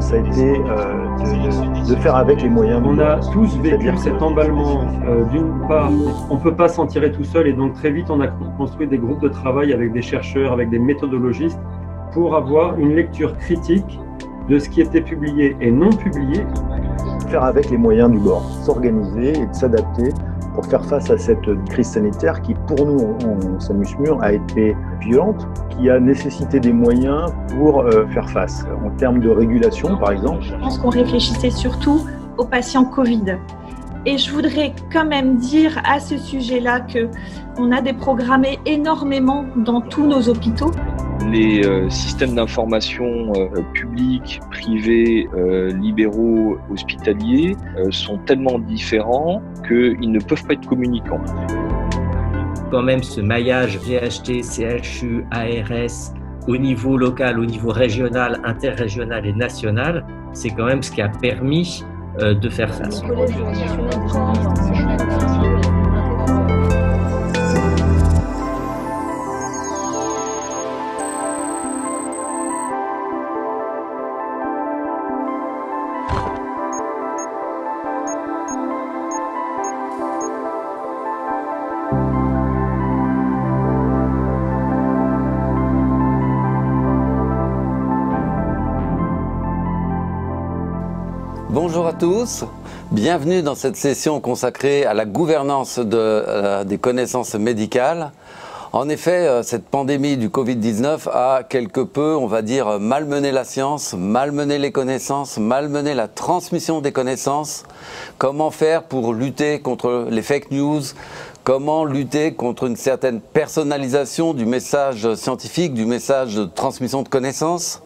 ça a été de faire avec les moyens. On a tous vécu cet emballement. D'une part, on ne peut pas s'en tirer tout seul et donc très vite on a construit des groupes de travail avec des chercheurs, avec des méthodologistes pour avoir une lecture critique de ce qui était publié et non publié. Faire avec les moyens du bord, s'organiser et de s'adapter pour faire face à cette crise sanitaire qui, pour nous, en Samus-Mur, a été violente, qui a nécessité des moyens pour faire face. En termes de régulation, par exemple. Je pense qu'on réfléchissait surtout aux patients Covid. Et je voudrais quand même dire à ce sujet-là qu'on a déprogrammé énormément dans tous nos hôpitaux. Les systèmes d'information publics, privés, libéraux, hospitaliers sont tellement différents qu'ils ne peuvent pas être communicants. Quand même ce maillage VHT, CHU, ARS au niveau local, au niveau régional, interrégional et national, c'est quand même ce qui a permis de faire face. Bonjour à tous, bienvenue dans cette session consacrée à la gouvernance des connaissances médicales. En effet, cette pandémie du Covid-19 a quelque peu, on va dire, malmené la science, malmené les connaissances, malmené la transmission des connaissances. Comment faire pour lutter contre les fake news? Comment lutter contre une certaine personnalisation du message scientifique, du message de transmission de connaissances?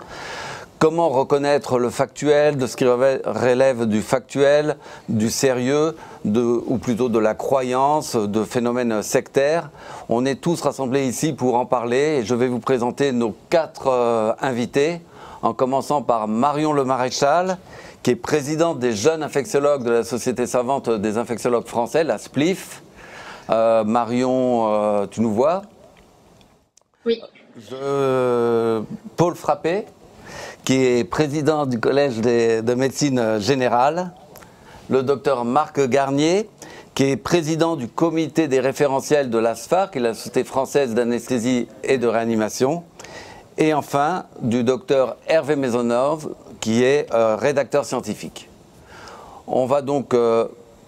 Comment reconnaître le factuel, de ce qui relève du factuel, du sérieux, ou plutôt de la croyance, de phénomènes sectaires? On est tous rassemblés ici pour en parler et je vais vous présenter nos 4 invités, en commençant par Marion Le Maréchal, qui est présidente des jeunes infectiologues de la Société savante des infectiologues français, la SPLIF. Marion, tu nous vois? Oui. Paul Frappé, qui est président du Collège de médecine générale, le docteur Marc Garnier, qui est président du comité des référentiels de l'ASFAR, qui est la Société française d'anesthésie et de réanimation, et enfin du docteur Hervé Maisonneuve, qui est rédacteur scientifique. On va donc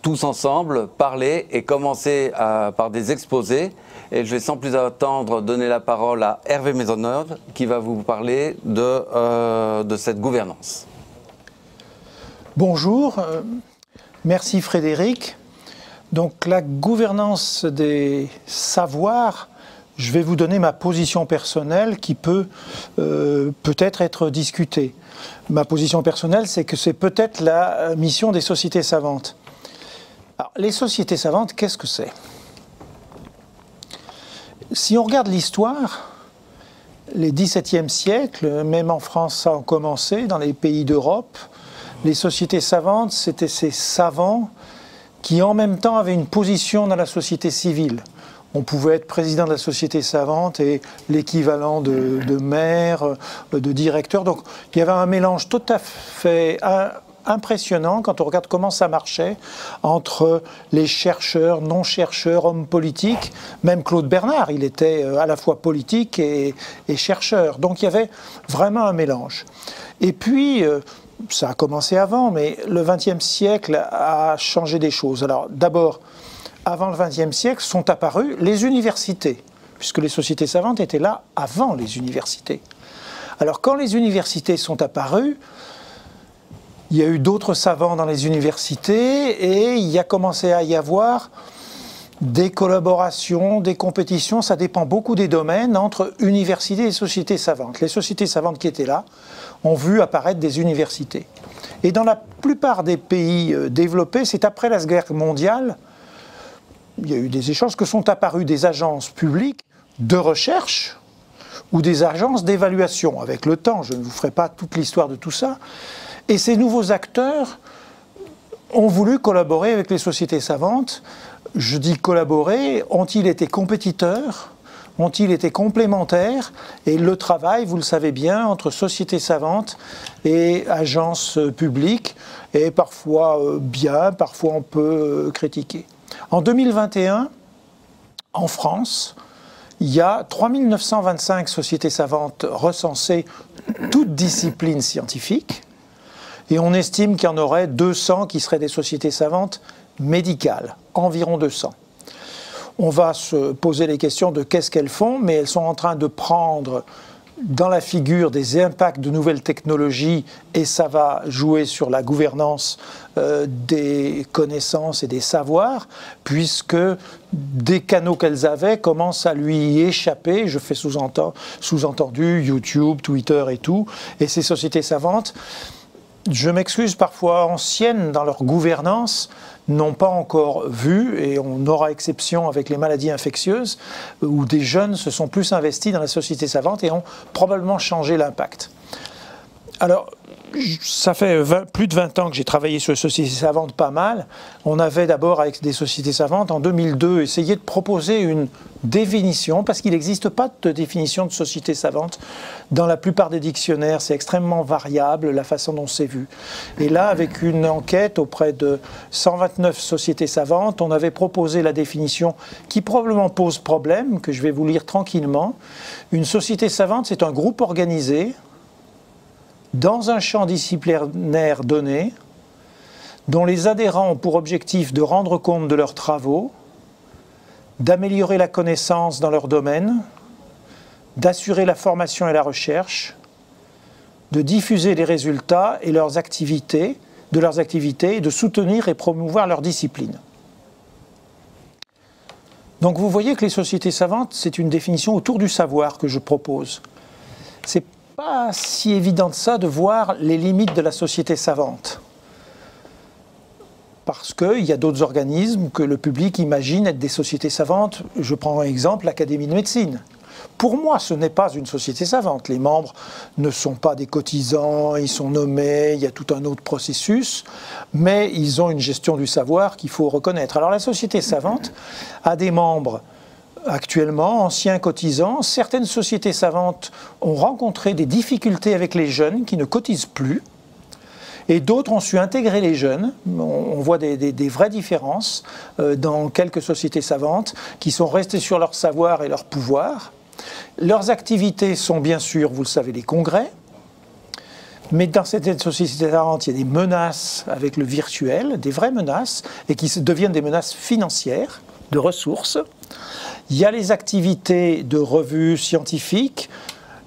tous ensemble parler et commencer par des exposés. Et je vais sans plus attendre donner la parole à Hervé Maisonneuve qui va vous parler de cette gouvernance. Bonjour, merci Frédéric. Donc la gouvernance des savoirs, je vais vous donner ma position personnelle qui peut peut-être être discutée. Ma position personnelle, c'est que c'est peut-être la mission des sociétés savantes. Alors, les sociétés savantes, qu'est-ce que c'est ? Si on regarde l'histoire, les XVIIe siècles, même en France ça a commencé, dans les pays d'Europe, les sociétés savantes, c'était ces savants qui en même temps avaient une position dans la société civile. On pouvait être président de la société savante et l'équivalent de maire, de directeur. Donc il y avait un mélange tout à fait impressionnant quand on regarde comment ça marchait entre les chercheurs, non-chercheurs, hommes politiques. Même Claude Bernard, il était à la fois politique et chercheur. Donc il y avait vraiment un mélange. Et puis, ça a commencé avant, mais le XXe siècle a changé des choses. Alors d'abord, avant le XXe siècle sont apparues les universités, puisque les sociétés savantes étaient là avant les universités. Alors quand les universités sont apparues, il y a eu d'autres savants dans les universités et il y a commencé à y avoir des collaborations, des compétitions. Ça dépend beaucoup des domaines entre universités et sociétés savantes. Les sociétés savantes qui étaient là ont vu apparaître des universités. Et dans la plupart des pays développés, c'est après la Seconde Guerre mondiale, il y a eu des échanges que sont apparues des agences publiques de recherche ou des agences d'évaluation. Avec le temps, je ne vous ferai pas toute l'histoire de tout ça. Et ces nouveaux acteurs ont voulu collaborer avec les sociétés savantes. Je dis collaborer, ont-ils été compétiteurs? Ont-ils été complémentaires? Et le travail, vous le savez bien, entre sociétés savantes et agences publiques, et parfois bien, parfois on peut critiquer. En 2021, en France, il y a 3925 sociétés savantes recensées, toutes disciplines scientifiques, et on estime qu'il y en aurait 200 qui seraient des sociétés savantes médicales, environ 200. On va se poser les questions de qu'est-ce qu'elles font, mais elles sont en train de prendre dans la figure des impacts de nouvelles technologies, et ça va jouer sur la gouvernance des connaissances et des savoirs, puisque des canaux qu'elles avaient commencent à lui échapper. Je fais sous-entendu YouTube, Twitter et tout, et ces sociétés savantes, je m'excuse, parfois anciennes dans leur gouvernance, n'ont pas encore vu, et on aura exception avec les maladies infectieuses, où des jeunes se sont plus investis dans la société savante et ont probablement changé l'impact. Alors, ça fait plus de 20 ans que j'ai travaillé sur les sociétés savantes, pas mal. On avait d'abord, avec des sociétés savantes, en 2002, essayé de proposer une définition, parce qu'il n'existe pas de définition de société savante. Dans la plupart des dictionnaires, c'est extrêmement variable, la façon dont c'est vu. Et là, avec une enquête auprès de 129 sociétés savantes, on avait proposé la définition qui probablement pose problème, que je vais vous lire tranquillement. Une société savante, c'est un groupe organisé dans un champ disciplinaire donné, dont les adhérents ont pour objectif de rendre compte de leurs travaux, d'améliorer la connaissance dans leur domaine, d'assurer la formation et la recherche, de diffuser les résultats et leurs activités, et de soutenir et promouvoir leur discipline. Donc vous voyez que les sociétés savantes, c'est une définition autour du savoir que je propose. C'est pas si évident de ça de voir les limites de la société savante. Parce qu'il y a d'autres organismes que le public imagine être des sociétés savantes. Je prends un exemple, l'Académie de médecine. Pour moi, ce n'est pas une société savante. Les membres ne sont pas des cotisants, ils sont nommés, il y a tout un autre processus, mais ils ont une gestion du savoir qu'il faut reconnaître. Alors la société savante a des membres actuellement, anciens cotisants. Certaines sociétés savantes ont rencontré des difficultés avec les jeunes qui ne cotisent plus, et d'autres ont su intégrer les jeunes. On voit des vraies différences dans quelques sociétés savantes qui sont restées sur leur savoir et leur pouvoir. Leurs activités sont bien sûr, vous le savez, les congrès, mais dans certaines sociétés savantes, il y a des menaces avec le virtuel, des vraies menaces, et qui deviennent des menaces financières, de ressources. Il y a les activités de revues scientifiques,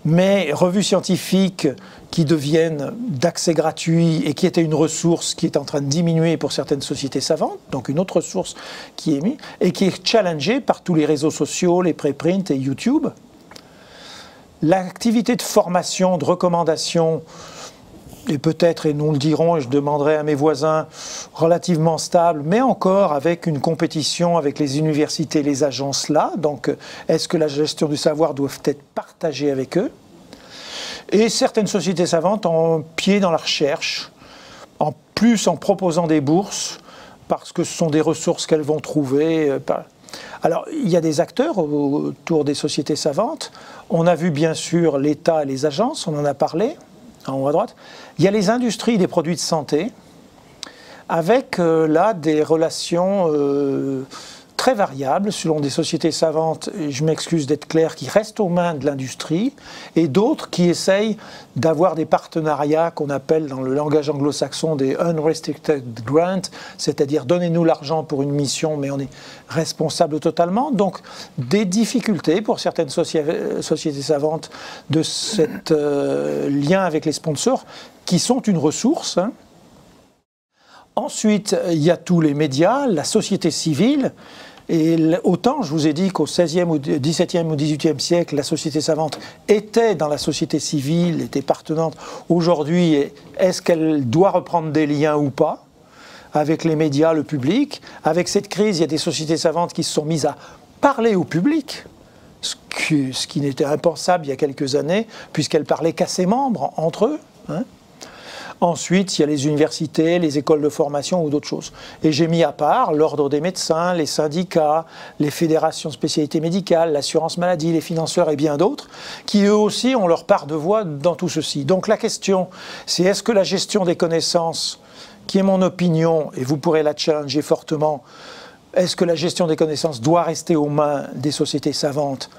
mais revues scientifiques qui deviennent d'accès gratuit et qui étaient une ressource qui est en train de diminuer pour certaines sociétés savantes, donc une autre ressource qui est mise, et qui est challengée par tous les réseaux sociaux, les préprints et YouTube. L'activité de formation, de recommandation, et peut-être, et nous le dirons, et je demanderai à mes voisins, relativement stable, mais encore avec une compétition avec les universités et les agences là. Donc, est-ce que la gestion du savoir doit être partagée avec eux? Et certaines sociétés savantes ont un pied dans la recherche, en plus en proposant des bourses, parce que ce sont des ressources qu'elles vont trouver. Alors, il y a des acteurs autour des sociétés savantes. On a vu bien sûr l'État et les agences, on en a parlé, en haut à droite. Il y a les industries des produits de santé, avec là des relations très variables selon des sociétés savantes, je m'excuse d'être clair, qui restent aux mains de l'industrie, et d'autres qui essayent d'avoir des partenariats qu'on appelle dans le langage anglo-saxon des unrestricted grants, c'est-à-dire donnez-nous l'argent pour une mission, mais on est responsable totalement. Donc des difficultés pour certaines sociétés savantes de cet lien avec les sponsors, qui sont une ressource. Ensuite, il y a tous les médias, la société civile. Et autant, je vous ai dit qu'au XVIe ou XVIIe ou XVIIIe siècle, la société savante était dans la société civile, était partenante. Aujourd'hui, est-ce qu'elle doit reprendre des liens ou pas avec les médias, le public? Avec cette crise, il y a des sociétés savantes qui se sont mises à parler au public, ce qui n'était impensable il y a quelques années, puisqu'elles parlaient qu'à ses membres, entre eux. Ensuite, il y a les universités, les écoles de formation ou d'autres choses. Et j'ai mis à part l'ordre des médecins, les syndicats, les fédérations de spécialités médicales, l'assurance maladie, les financeurs et bien d'autres, qui eux aussi ont leur part de voix dans tout ceci. Donc la question, c'est est-ce que la gestion des connaissances, qui est mon opinion, et vous pourrez la challenger fortement, est-ce que la gestion des connaissances doit rester aux mains des sociétés savantes?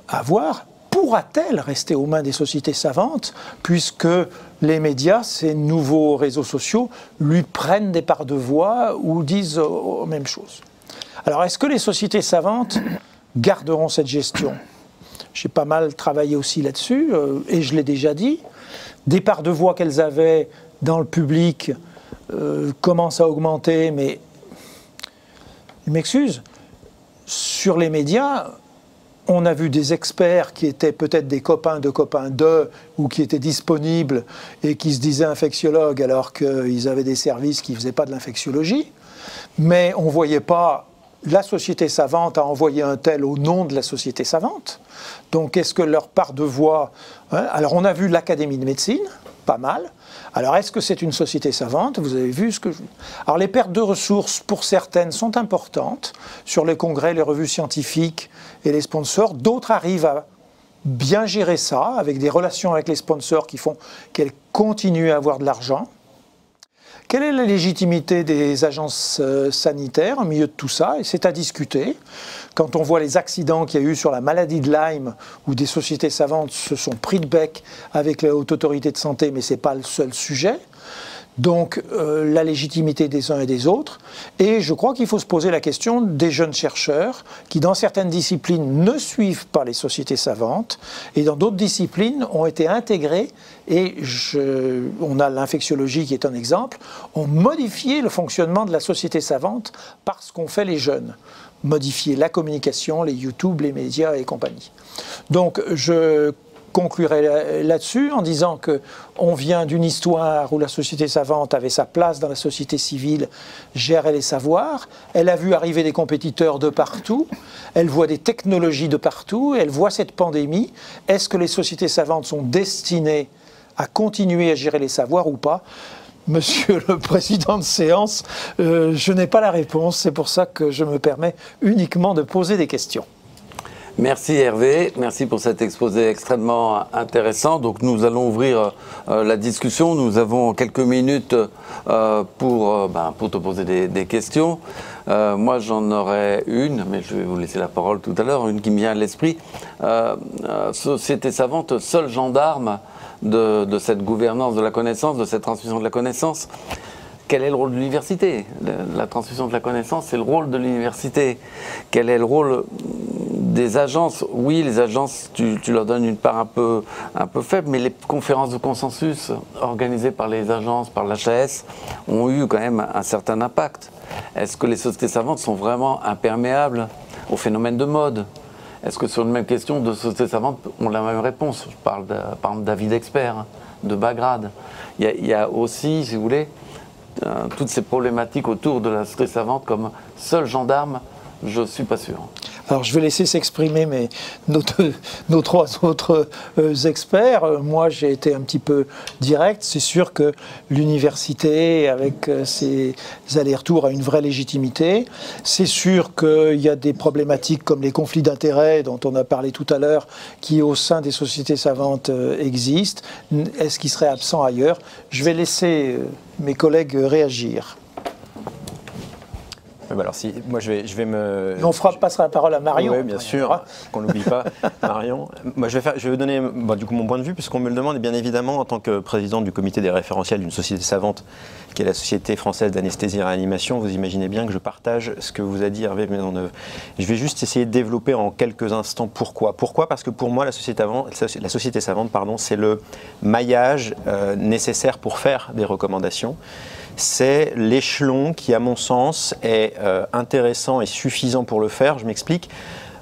À voir. Pourra-t-elle rester aux mains des sociétés savantes, puisque les médias, ces nouveaux réseaux sociaux, lui prennent des parts de voix ou disent même chose? Alors, est-ce que les sociétés savantes garderont cette gestion? J'ai pas mal travaillé aussi là-dessus, et je l'ai déjà dit. Des parts de voix qu'elles avaient dans le public commencent à augmenter, mais je m'excuse, sur les médias, on a vu des experts qui étaient peut-être des copains de copains d'eux ou qui étaient disponibles et qui se disaient infectiologues alors qu'ils avaient des services qui ne faisaient pas de l'infectiologie. Mais on ne voyait pas la société savante a envoyé un tel au nom de la société savante. Donc est-ce que leur part de voix... Hein, alors on a vu l'Académie de médecine, pas mal. Alors est-ce que c'est une société savante? Vous avez vu ce que je... Alors les pertes de ressources, pour certaines, sont importantes. Sur les congrès, les revues scientifiques et les sponsors. D'autres arrivent à bien gérer ça, avec des relations avec les sponsors qui font qu'elles continuent à avoir de l'argent. Quelle est la légitimité des agences sanitaires au milieu de tout ça? Et c'est à discuter. Quand on voit les accidents qu'il y a eu sur la maladie de Lyme, où des sociétés savantes se sont pris de bec avec la Haute Autorité de Santé, mais ce n'est pas le seul sujet. Donc la légitimité des uns et des autres. Et je crois qu'il faut se poser la question des jeunes chercheurs qui, dans certaines disciplines, ne suivent pas les sociétés savantes et dans d'autres disciplines ont été intégrés. Et on a l'infectiologie qui est un exemple, ont modifié le fonctionnement de la société savante parce qu'on fait les jeunes. Modifier la communication, les YouTube, les médias et compagnie. Donc je conclurai là-dessus en disant qu'on vient d'une histoire où la société savante avait sa place dans la société civile, gérait les savoirs, elle a vu arriver des compétiteurs de partout, elle voit des technologies de partout, elle voit cette pandémie. Est-ce que les sociétés savantes sont destinées à continuer à gérer les savoirs ou pas? Monsieur le président de séance, je n'ai pas la réponse, c'est pour ça que je me permets uniquement de poser des questions. Merci Hervé, merci pour cet exposé extrêmement intéressant. Donc nous allons ouvrir la discussion. Nous avons quelques minutes pour te poser des questions. Moi j'en aurais une, mais je vais vous laisser la parole tout à l'heure, une qui me vient à l'esprit. Société savante, seul gendarme de cette gouvernance de la connaissance, de cette transmission de la connaissance. Quel est le rôle de l'université? La transmission de la connaissance, c'est le rôle de l'université. Quel est le rôle des agences? Oui, les agences, tu leur donnes une part un peu faible, mais les conférences de consensus organisées par les agences, par l'HAS, ont eu quand même un certain impact. Est-ce que les sociétés savantes sont vraiment imperméables au phénomène de mode? Est-ce que sur une même question, deux sociétés savantes ont la même réponse? Je parle par exemple d'avis d'experts, de bas grade. Il y a aussi, si vous voulez, toutes ces problématiques autour de la société savante comme seul gendarme, je ne suis pas sûr. Alors je vais laisser s'exprimer nos trois autres experts. Moi j'ai été un petit peu direct. C'est sûr que l'université avec ses allers-retours a une vraie légitimité. C'est sûr qu'il y a des problématiques comme les conflits d'intérêts dont on a parlé tout à l'heure qui au sein des sociétés savantes existent. Est-ce qu'ils seraient absents ailleurs? Je vais laisser mes collègues réagir. Alors si, moi je vais me... On passera la parole à Marion. Oui, bien sûr, qu'on n'oublie pas Marion. Moi je vais vous donner du coup mon point de vue, puisqu'on me le demande, et bien évidemment en tant que président du comité des référentiels d'une société savante, qui est la Société française d'anesthésie et réanimation, vous imaginez bien que je partage ce que vous a dit Hervé Maisonneuve. Je vais juste essayer de développer en quelques instants pourquoi. Pourquoi? Parce que pour moi la société savante, c'est le maillage nécessaire pour faire des recommandations. C'est l'échelon qui, à mon sens, est intéressant et suffisant pour le faire. Je m'explique.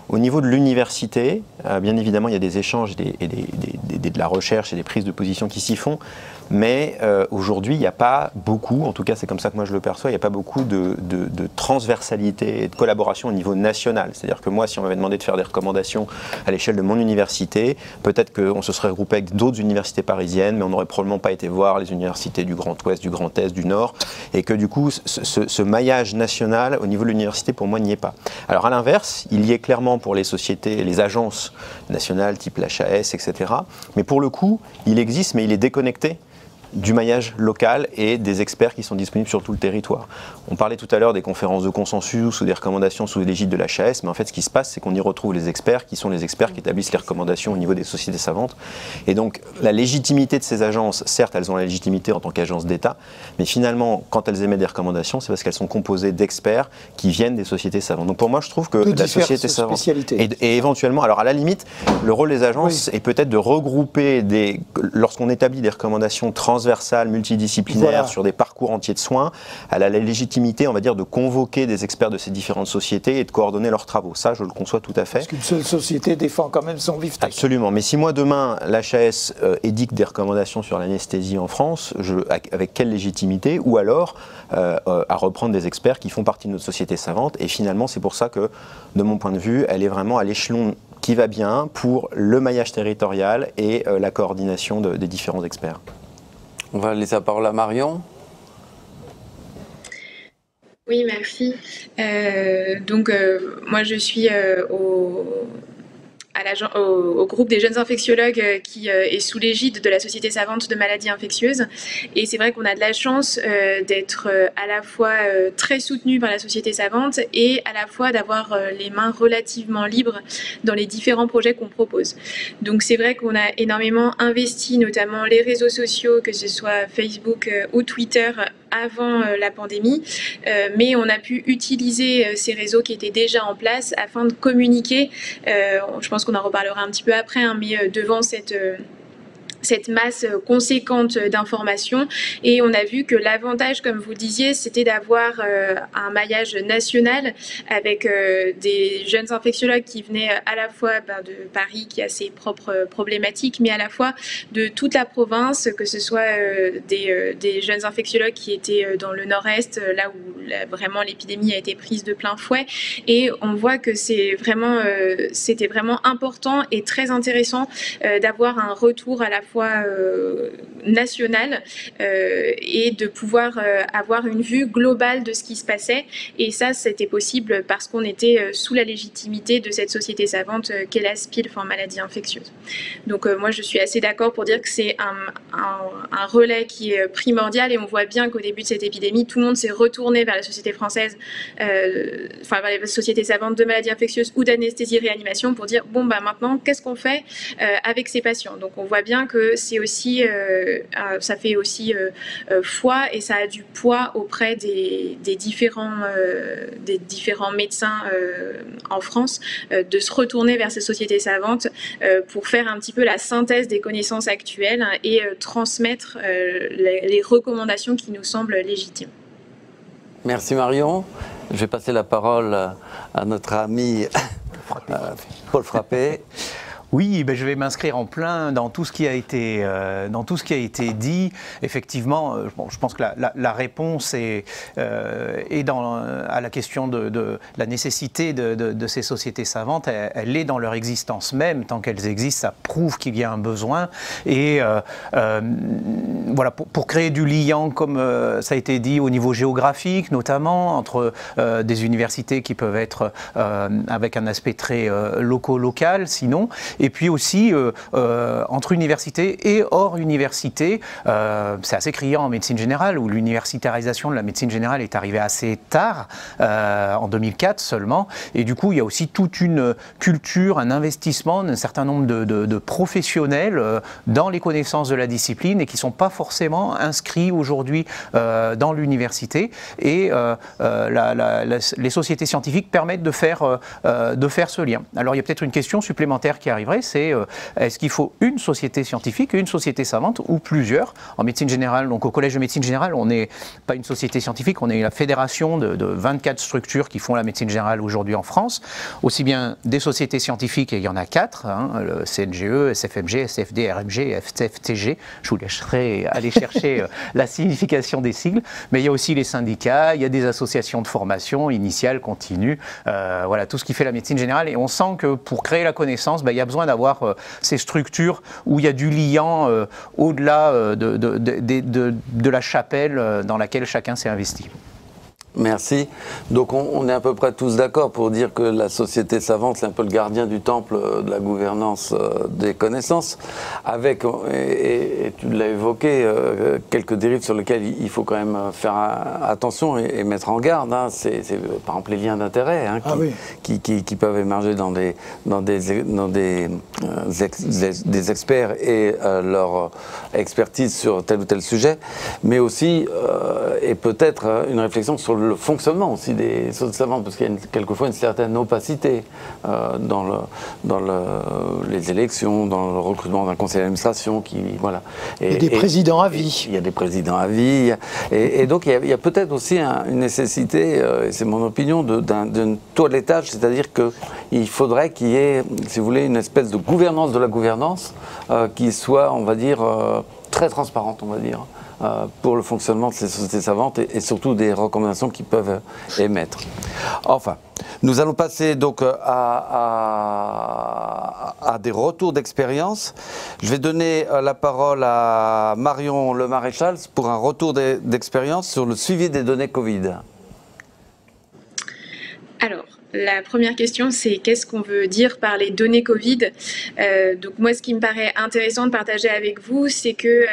Au niveau de l'université, bien évidemment, il y a des échanges et de la recherche et des prises de position qui s'y font. mais aujourd'hui, il n'y a pas beaucoup, en tout cas c'est comme ça que moi je le perçois, il n'y a pas beaucoup de transversalité et de collaboration au niveau national. C'est-à-dire que moi, si on m'avait demandé de faire des recommandations à l'échelle de mon université, peut-être qu'on se serait regroupé avec d'autres universités parisiennes, mais on n'aurait probablement pas été voir les universités du Grand Ouest, du Grand Est, du Nord, et que du coup, ce maillage national au niveau de l'université, pour moi, n'y est pas. Alors à l'inverse, il y est clairement pour les sociétés, les agences nationales type l'HAS, etc. Mais pour le coup, il existe, mais il est déconnecté du maillage local et des experts qui sont disponibles sur tout le territoire. On parlait tout à l'heure des conférences de consensus ou des recommandations sous l'égide de l'HAS, mais en fait ce qui se passe, c'est qu'on y retrouve les experts qui sont les experts qui établissent les recommandations au niveau des sociétés savantes. Et donc la légitimité de ces agences, certes elles ont la légitimité en tant qu'agences d'État, mais finalement quand elles émettent des recommandations, c'est parce qu'elles sont composées d'experts qui viennent des sociétés savantes. Donc pour moi je trouve que la société savante et éventuellement, alors à la limite, le rôle des agences est peut-être de regrouper lorsqu'on établit des recommandations transversales, multidisciplinaires, sur des parcours entiers de soins, elle a la légitimité, on va dire, de convoquer des experts de ces différentes sociétés et de coordonner leurs travaux. Ça, je le conçois tout à fait. Parce qu'une seule société défend quand même son vif. Absolument. Mais si moi, demain, l'HAS édicte des recommandations sur l'anesthésie en France, avec quelle légitimité? Ou alors, à reprendre des experts qui font partie de notre société savante. Et finalement, c'est pour ça que, de mon point de vue, elle est vraiment à l'échelon qui va bien pour le maillage territorial et la coordination des différents experts. On va laisser la parole à Marion. Oui, merci. Moi, je suis au groupe des jeunes infectiologues qui est sous l'égide de la Société savante de maladies infectieuses. Et c'est vrai qu'on a de la chance d'être à la fois très soutenu par la Société savante et à la fois d'avoir les mains relativement libres dans les différents projets qu'on propose. Donc c'est vrai qu'on a énormément investi, notamment les réseaux sociaux, que ce soit Facebook ou Twitter, avant la pandémie, mais on a pu utiliser ces réseaux qui étaient déjà en place afin de communiquer. Je pense qu'on en reparlera un petit peu après, hein, mais devant cette masse conséquente d'informations, et on a vu que l'avantage, comme vous disiez, c'était d'avoir un maillage national avec des jeunes infectiologues qui venaient à la fois de Paris, qui a ses propres problématiques, mais à la fois de toute la province, que ce soit des jeunes infectiologues qui étaient dans le nord-est, là où vraiment l'épidémie a été prise de plein fouet, et on voit que c'était vraiment important et très intéressant d'avoir un retour à la fois nationale et de pouvoir avoir une vue globale de ce qui se passait. Et ça, c'était possible parce qu'on était sous la légitimité de cette société savante qu'est la SPILF en maladies infectieuses. Donc moi, je suis assez d'accord pour dire que c'est un relais qui est primordial, et on voit bien qu'au début de cette épidémie, tout le monde s'est retourné vers la société française, vers les sociétés savantes de maladies infectieuses ou d'anesthésie-réanimation pour dire, bon, maintenant, qu'est-ce qu'on fait avec ces patients? Donc on voit bien que c'est aussi, ça fait aussi foi, et ça a du poids auprès des différents médecins en France, de se retourner vers ces sociétés savantes pour faire un petit peu la synthèse des connaissances actuelles et transmettre les recommandations qui nous semblent légitimes. Merci Marion. Je vais passer la parole à notre ami Paul Frappé. Oui, je vais m'inscrire en plein dans tout ce qui a été, dit. Effectivement, je pense que la réponse est à la question de la nécessité de ces sociétés savantes. Elle est dans leur existence même. Tant qu'elles existent, ça prouve qu'il y a un besoin. Et voilà, pour créer du lien, comme ça a été dit, au niveau géographique, notamment entre des universités qui peuvent être avec un aspect très local, sinon. Et puis aussi entre universités et hors université. C'est assez criant en médecine générale, où l'universitarisation de la médecine générale est arrivée assez tard, en 2004 seulement. Et du coup, il y a aussi toute une culture, un investissement d'un certain nombre de professionnels dans les connaissances de la discipline, et qui ne sont pas forcément inscrits aujourd'hui dans l'université. Et les sociétés scientifiques permettent de faire ce lien. Alors, il y a peut-être une question supplémentaire qui arriverait. vrai, c'est est-ce qu'il faut une société scientifique, une société savante ou plusieurs? En médecine générale, donc au Collège de médecine générale, on n'est pas une société scientifique, on est la fédération de 24 structures qui font la médecine générale aujourd'hui en France. Aussi bien des sociétés scientifiques, et il y en a 4, le CNGE, SFMG, SFD, RMG et FTG. Je vous laisserai aller chercher la signification des sigles. Mais il y a aussi les syndicats, il y a des associations de formation initiale, continue, voilà, tout ce qui fait la médecine générale. Et on sent que pour créer la connaissance, il y a besoin d'avoir ces structures où il y a du liant au-delà de la chapelle dans laquelle chacun s'est investi. Merci. Donc on est à peu près tous d'accord pour dire que la société savante, c'est un peu le gardien du temple de la gouvernance des connaissances, avec, et tu l'as évoqué, quelques dérives sur lesquelles il faut quand même faire attention et mettre en garde. C'est par exemple les liens d'intérêt qui peuvent émerger dans des experts et leur expertise sur tel ou tel sujet, mais aussi, et peut-être une réflexion sur le fonctionnement aussi des sociétés savantes, parce qu'il y a quelquefois une certaine opacité dans les élections, dans le recrutement d'un conseil d'administration. Voilà. Il y a des présidents à vie. Il y a des présidents à vie. Et donc il y a peut-être aussi une nécessité, et c'est mon opinion, d'un toilettage, c'est-à-dire qu'il faudrait qu'il y ait, si vous voulez, une espèce de gouvernance de la gouvernance qui soit, on va dire, très transparente, on va dire, pour le fonctionnement de ces sociétés savantes et surtout des recommandations qu'ils peuvent émettre. Enfin, nous allons passer donc à des retours d'expérience. Je vais donner la parole à Marion Le Maréchal pour un retour d'expérience sur le suivi des données Covid. Alors, la première question, c'est qu'est-ce qu'on veut dire par les données Covid? Donc moi, ce qui me paraît intéressant de partager avec vous, c'est que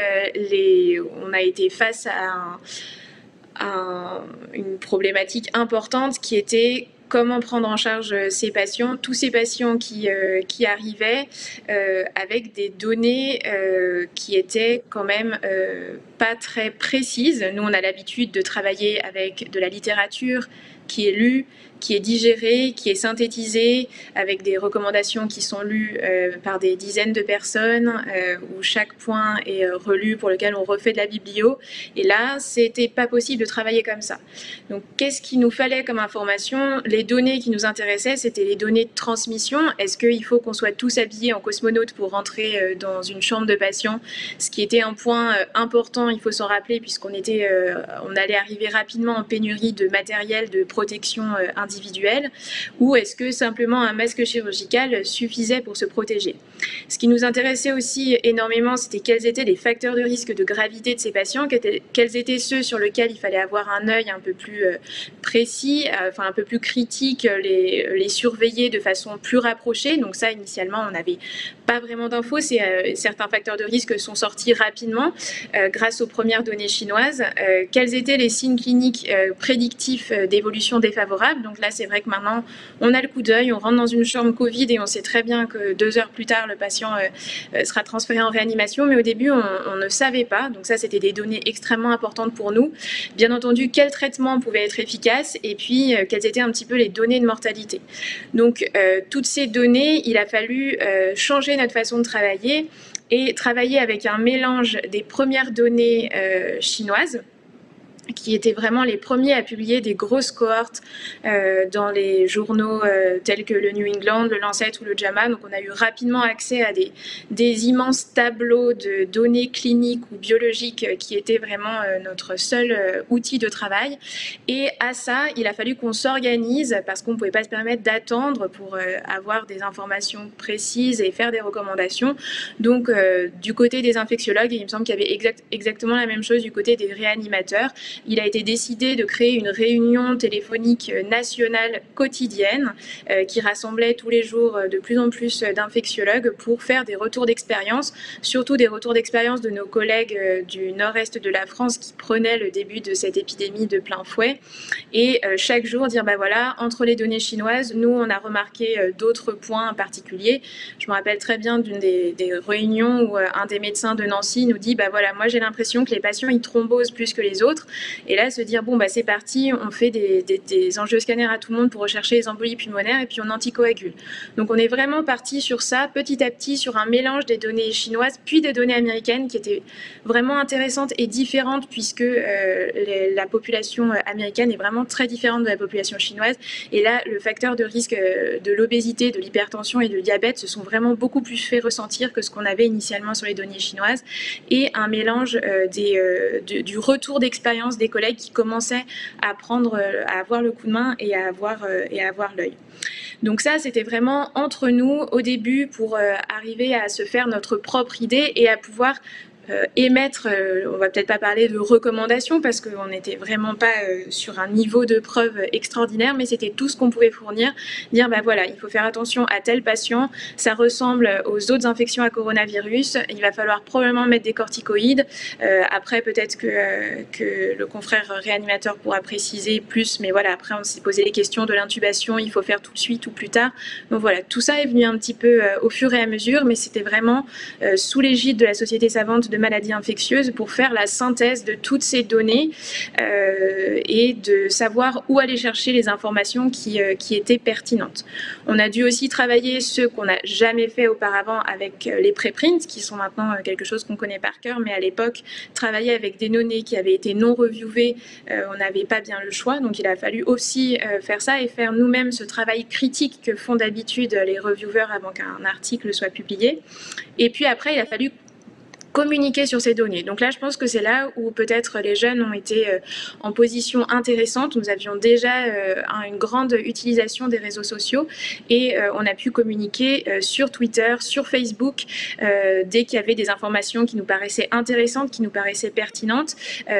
on a été face à une problématique importante qui était comment prendre en charge ces patients, tous ces patients qui arrivaient avec des données qui étaient quand même pas très précises. Nous, on a l'habitude de travailler avec de la littérature qui est lue, qui est digérée, qui est synthétisée, avec des recommandations qui sont lues par des dizaines de personnes, où chaque point est relu, pour lequel on refait de la biblio. Et là, c'était pas possible de travailler comme ça. Donc, qu'est-ce qu'il nous fallait comme information? Les données qui nous intéressaient, c'était les données de transmission. Est-ce qu'il faut qu'on soit tous habillés en cosmonautes pour rentrer dans une chambre de patient? Ce qui était un point important, il faut s'en rappeler, puisqu'on on allait arriver rapidement en pénurie de matériel de protection individuelle, ou est-ce que simplement un masque chirurgical suffisait pour se protéger? Ce qui nous intéressait aussi énormément, c'était quels étaient les facteurs de risque de gravité de ces patients, quels étaient ceux sur lesquels il fallait avoir un œil un peu plus précis, enfin un peu plus critique, les surveiller de façon plus rapprochée. Donc ça, initialement, on n'avait pas vraiment d'infos. Certains facteurs de risque sont sortis rapidement grâce aux premières données chinoises. Quels étaient les signes cliniques prédictifs d'évolution défavorable? Donc là, c'est vrai que maintenant, on a le coup d'œil, on rentre dans une chambre Covid et on sait très bien que 2 heures plus tard, le patient sera transféré en réanimation. Mais au début, on ne savait pas. Donc ça, c'était des données extrêmement importantes pour nous. Bien entendu, quel traitement pouvait être efficace et puis quelles étaient un petit peu les données de mortalité. Donc, toutes ces données, il a fallu changer notre façon de travailler et travailler avec un mélange des premières données chinoises, qui étaient vraiment les premiers à publier des grosses cohortes dans les journaux tels que le New England, le Lancet ou le JAMA. Donc on a eu rapidement accès à des immenses tableaux de données cliniques ou biologiques qui étaient vraiment notre seul outil de travail. Et à ça, il a fallu qu'on s'organise parce qu'on ne pouvait pas se permettre d'attendre pour avoir des informations précises et faire des recommandations. Donc du côté des infectiologues, il me semble qu'il y avait exactement la même chose du côté des réanimateurs. Il a été décidé de créer une réunion téléphonique nationale quotidienne qui rassemblait tous les jours de plus en plus d'infectiologues pour faire des retours d'expérience, surtout des retours d'expérience de nos collègues du nord-est de la France qui prenaient le début de cette épidémie de plein fouet. Et chaque jour dire, bah voilà, entre les données chinoises, nous, on a remarqué d'autres points particuliers. Je me rappelle très bien d'une des réunions où un des médecins de Nancy nous dit, bah voilà, moi j'ai l'impression que les patients, ils thrombosent plus que les autres. Et là, se dire, bon, bah, c'est parti, on fait des angioscanners à tout le monde pour rechercher les embolies pulmonaires et puis on anticoagule. Donc on est vraiment parti sur ça, petit à petit, sur un mélange des données chinoises puis des données américaines qui étaient vraiment intéressantes et différentes puisque la population américaine est vraiment très différente de la population chinoise. Et là, le facteur de risque de l'obésité, de l'hypertension et du diabète se sont vraiment beaucoup plus fait ressentir que ce qu'on avait initialement sur les données chinoises, et un mélange du retour d'expérience des collègues qui commençaient à avoir le coup de main et à avoir l'œil. Donc ça, c'était vraiment entre nous au début pour arriver à se faire notre propre idée et à pouvoir émettre, on va peut-être pas parler de recommandations parce qu'on n'était vraiment pas sur un niveau de preuve extraordinaire, mais c'était tout ce qu'on pouvait fournir, dire bah voilà, il faut faire attention à tel patient, ça ressemble aux autres infections à coronavirus, il va falloir probablement mettre des corticoïdes, après peut-être que le confrère réanimateur pourra préciser plus, mais voilà, après on s'est posé les questions de l'intubation, il faut faire tout de suite ou plus tard, donc voilà, tout ça est venu un petit peu au fur et à mesure, mais c'était vraiment sous l'égide de la Société savante de maladies infectieuses pour faire la synthèse de toutes ces données et de savoir où aller chercher les informations qui étaient pertinentes. On a dû aussi travailler ce qu'on n'a jamais fait auparavant avec les préprints, qui sont maintenant quelque chose qu'on connaît par cœur, mais à l'époque, travailler avec des données qui avaient été non reviewées, on n'avait pas bien le choix, donc il a fallu aussi faire ça et faire nous-mêmes ce travail critique que font d'habitude les reviewers avant qu'un article soit publié. Et puis après, il a fallu communiquer sur ces données. Donc là, je pense que c'est là où peut-être les jeunes ont été en position intéressante. Nous avions déjà une grande utilisation des réseaux sociaux et on a pu communiquer sur Twitter, sur Facebook, dès qu'il y avait des informations qui nous paraissaient intéressantes, qui nous paraissaient pertinentes.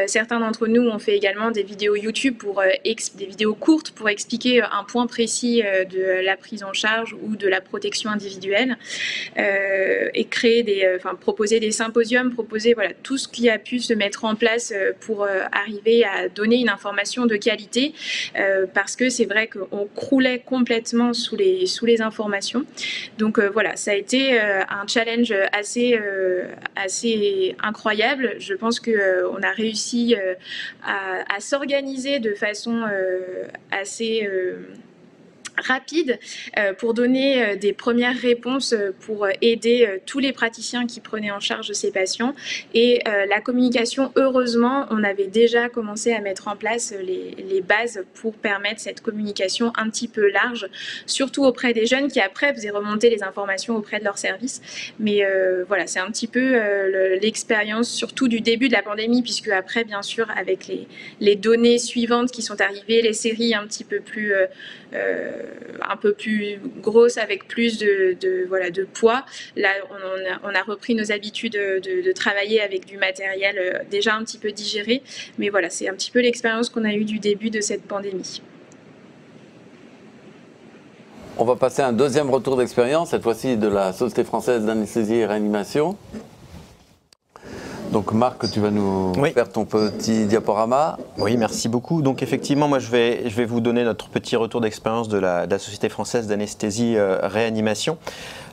Certains d'entre nous ont fait également des vidéos YouTube, des vidéos courtes pour expliquer un point précis de la prise en charge ou de la protection individuelle et proposer des symposiums, proposer voilà, tout ce qui a pu se mettre en place pour arriver à donner une information de qualité parce que c'est vrai qu'on croulait complètement sous les informations. Donc voilà, ça a été un challenge assez incroyable. Je pense qu'on a réussi à s'organiser de façon assez rapide pour donner des premières réponses pour aider tous les praticiens qui prenaient en charge ces patients. Et la communication, heureusement, on avait déjà commencé à mettre en place les bases pour permettre cette communication un petit peu large, surtout auprès des jeunes qui après faisaient remonter les informations auprès de leur service. Mais voilà, c'est un petit peu l'expérience, surtout du début de la pandémie, puisque après, bien sûr, avec les données suivantes qui sont arrivées, les séries un peu plus grosse avec plus de poids. Là, on a repris nos habitudes de travailler avec du matériel déjà un petit peu digéré. Mais voilà, c'est un petit peu l'expérience qu'on a eue du début de cette pandémie. On va passer à un deuxième retour d'expérience, cette fois-ci de la Société française d'anesthésie et réanimation. Donc Marc, tu vas nous faire ton petit diaporama. Oui, merci beaucoup. Donc effectivement, moi je vais vous donner notre petit retour d'expérience de la Société française d'anesthésie réanimation.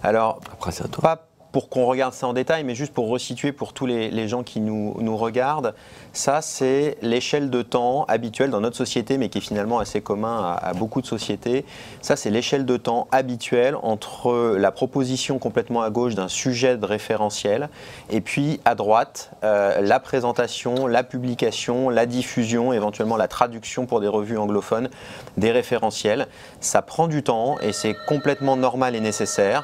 Alors, après c'est à toi. Pas pour qu'on regarde ça en détail, mais juste pour resituer pour tous les gens qui nous regardent, ça c'est l'échelle de temps habituelle dans notre société, mais qui est finalement assez commun à beaucoup de sociétés. Ça c'est l'échelle de temps habituelle entre la proposition complètement à gauche d'un sujet de référentiel et puis à droite la présentation, la publication, la diffusion, éventuellement la traduction pour des revues anglophones des référentiels. Ça prend du temps et c'est complètement normal et nécessaire,